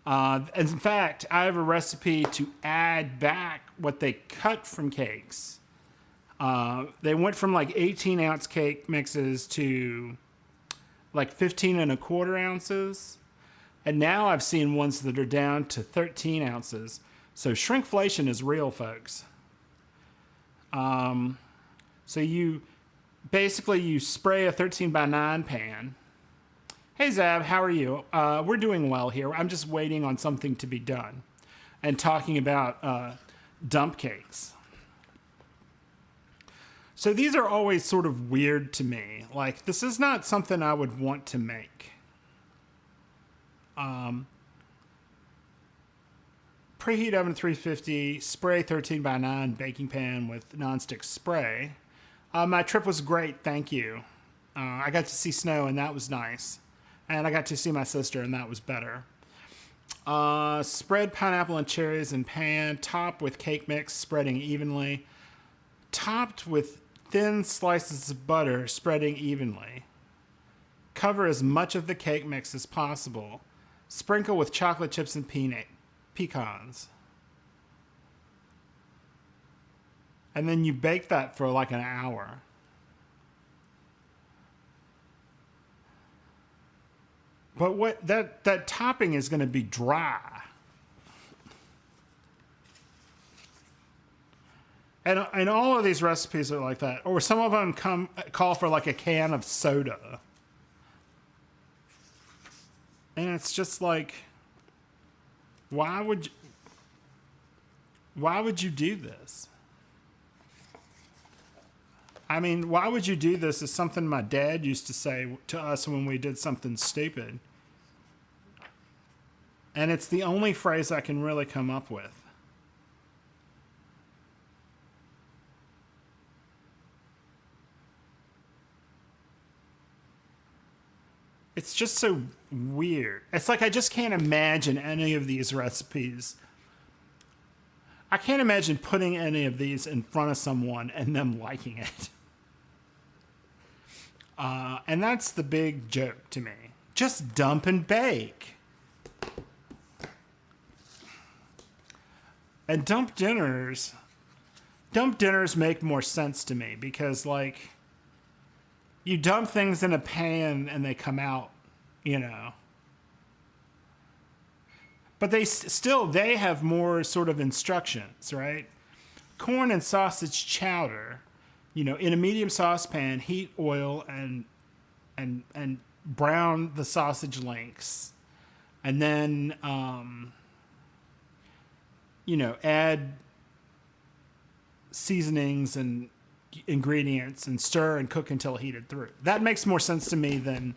In fact, I have a recipe to add back what they cut from cakes. They went from like 18-ounce cake mixes to like 15 and a quarter ounces. And now I've seen ones that are down to 13 ounces. So shrinkflation is real, folks. So you spray a 13 by 9 pan. Hey Zab, how are you? We're doing well here. I'm just waiting on something to be done and talking about dump cakes. So these are always sort of weird to me. Like, this is not something I would want to make. Preheat oven 350, spray 13 by 9 baking pan with nonstick spray. My trip was great, thank you. I got to see snow and that was nice. And I got to see my sister and that was better. Spread pineapple and cherries in pan, top with cake mix, spreading evenly. Topped with thin slices of butter, spreading evenly. Cover as much of the cake mix as possible. Sprinkle with chocolate chips and pecans. And then you bake that for like an hour. But what that topping is going to be dry. And all of these recipes are like that. Or some of them call for like a can of soda. And it's just like, why would you do this? I mean, why would you do this is something my dad used to say to us when we did something stupid. And it's the only phrase I can really come up with. It's just so weird. It's like I just can't imagine any of these recipes. I can't imagine putting any of these in front of someone and them liking it. And that's the big joke to me. Just dump and bake. And dump dinners dump dinners make more sense to me because, like, you dump things in a pan and they come out, you know. But they have more sort of instructions, right? Corn and sausage chowder, you know, in a medium saucepan, heat oil and brown the sausage links, and then you know, add seasonings and ingredients and stir and cook until heated through. That makes more sense to me than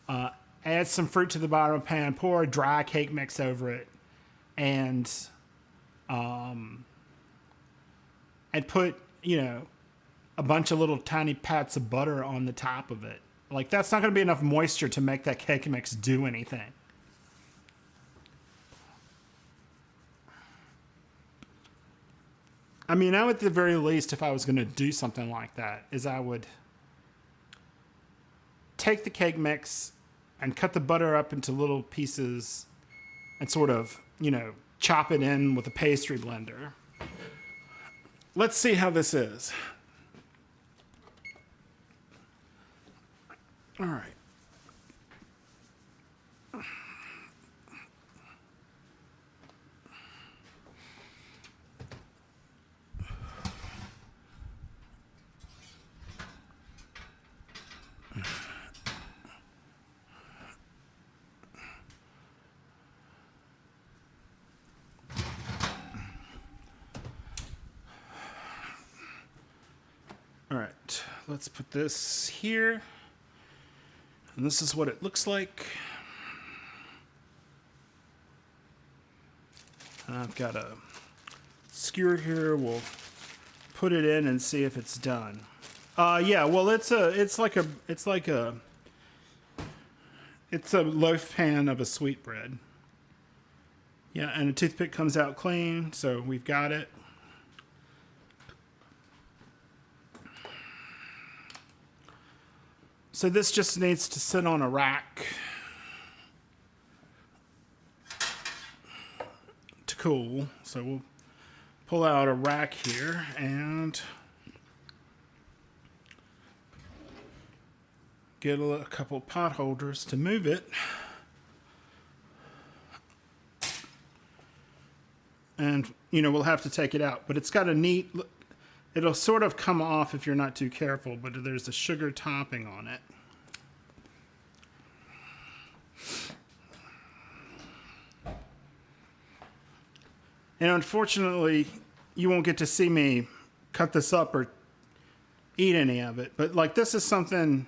add some fruit to the bottom of the pan, pour a dry cake mix over it, and put, you know, a bunch of little tiny pats of butter on the top of it. Like, that's not going to be enough moisture to make that cake mix do anything. I mean, I would, at the very least, if I was going to do something like that, is I would take the cake mix and cut the butter up into little pieces and sort of, you know, chop it in with a pastry blender. Let's see how this is. All right. All right, let's put this here. And this is what it looks like. I've got a skewer here. We'll put it in and see if it's done. Yeah, well, it's like a loaf pan of a sweetbread. Yeah, and a toothpick comes out clean, so we've got it. So this just needs to sit on a rack to cool. So we'll pull out a rack here and get a couple pot holders to move it. And, you know, we'll have to take it out. But it's got a neat... It'll sort of come off if you're not too careful, but there's a sugar topping on it. And unfortunately, you won't get to see me cut this up or eat any of it. But like, this is something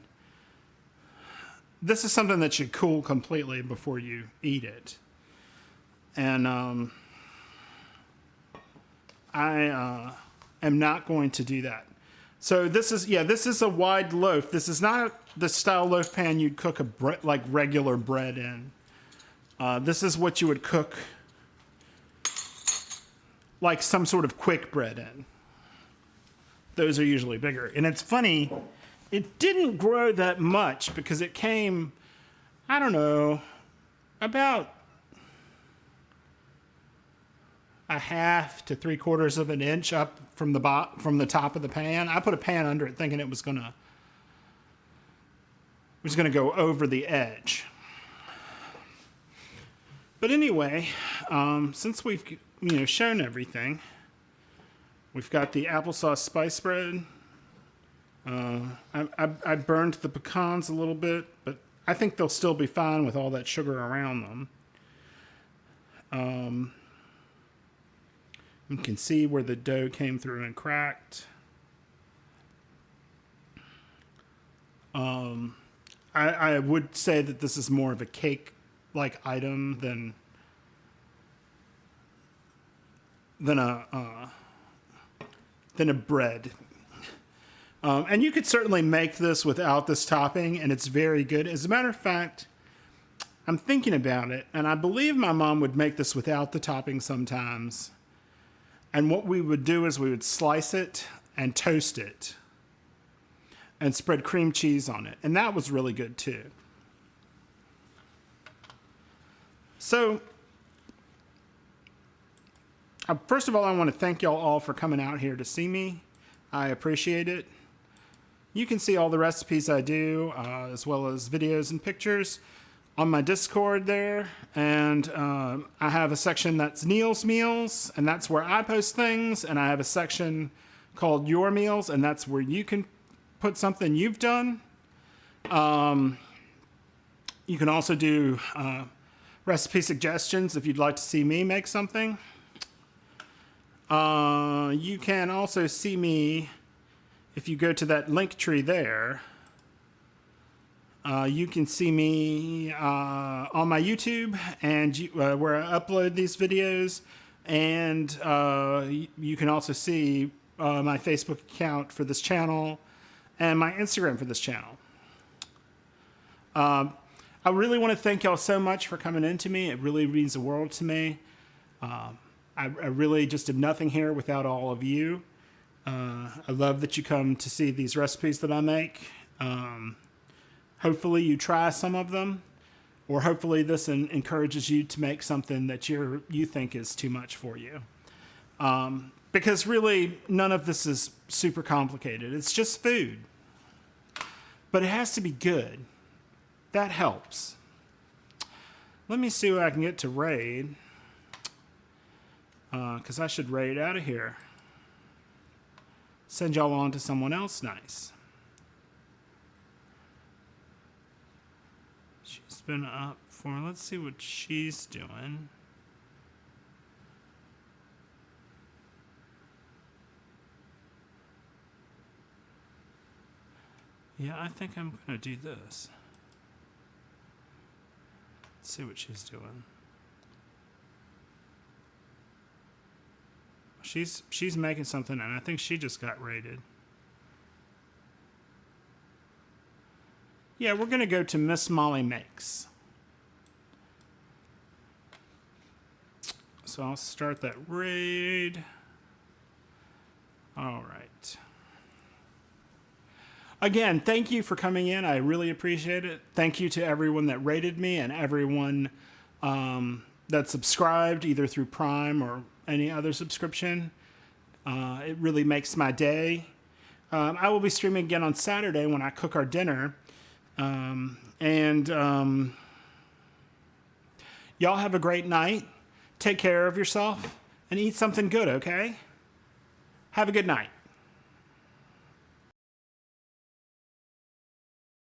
that should cool completely before you eat it. And I am not going to do that. So this is a wide loaf. This is not the style loaf pan you'd cook like regular bread in. This is what you would cook like some sort of quick bread in. Those are usually bigger. And it's funny, it didn't grow that much because it came, I don't know, about a half to 3/4 of an inch up from the top of the pan. I put a pan under it thinking it was gonna go over the edge. But anyway, since we've shown everything, we've got the applesauce spice bread. I burned the pecans a little bit, but I think they'll still be fine with all that sugar around them. You can see where the dough came through and cracked. I would say that this is more of a cake-like item than a bread. And you could certainly make this without this topping, and it's very good. As a matter of fact, I'm thinking about it, and I believe my mom would make this without the topping sometimes. And what we would do is we would slice it and toast it and spread cream cheese on it. And that was really good too. So First of all, I want to thank y'all all for coming out here to see me. I appreciate it. You can see all the recipes I do, as well as videos and pictures on my Discord there. And I have a section that's Neil's Meals, and that's where I post things. And I have a section called Your Meals, and that's where you can put something you've done. You can also do recipe suggestions if you'd like to see me make something. You can also see me if you go to that link tree there. You can see me on my YouTube and where I upload these videos, and you can also see my Facebook account for this channel and my Instagram for this channel. I really want to thank y'all so much for coming in to me. It really means the world to me. I really just am nothing here without all of you. I love that you come to see these recipes that I make. Hopefully you try some of them, or hopefully this encourages you to make something that you think is too much for you. Because really, none of this is super complicated. It's just food. But it has to be good. That helps. Let me see what I can get to raid. Because I should raid out of here. Send y'all on to someone else nice. She's been up for, let's see what she's doing. Yeah, I think I'm going to do this. Let's see what she's doing. She's making something, and I think she just got raided. Yeah, we're going to go to Miss Molly Makes. So I'll start that raid. All right. Again, thank you for coming in. I really appreciate it. Thank you to everyone that rated me and everyone that subscribed, either through Prime or any other subscription. It really makes my day. I will be streaming again on Saturday when I cook our dinner. Y'all have a great night. Take care of yourself and eat something good, okay? Have a good night.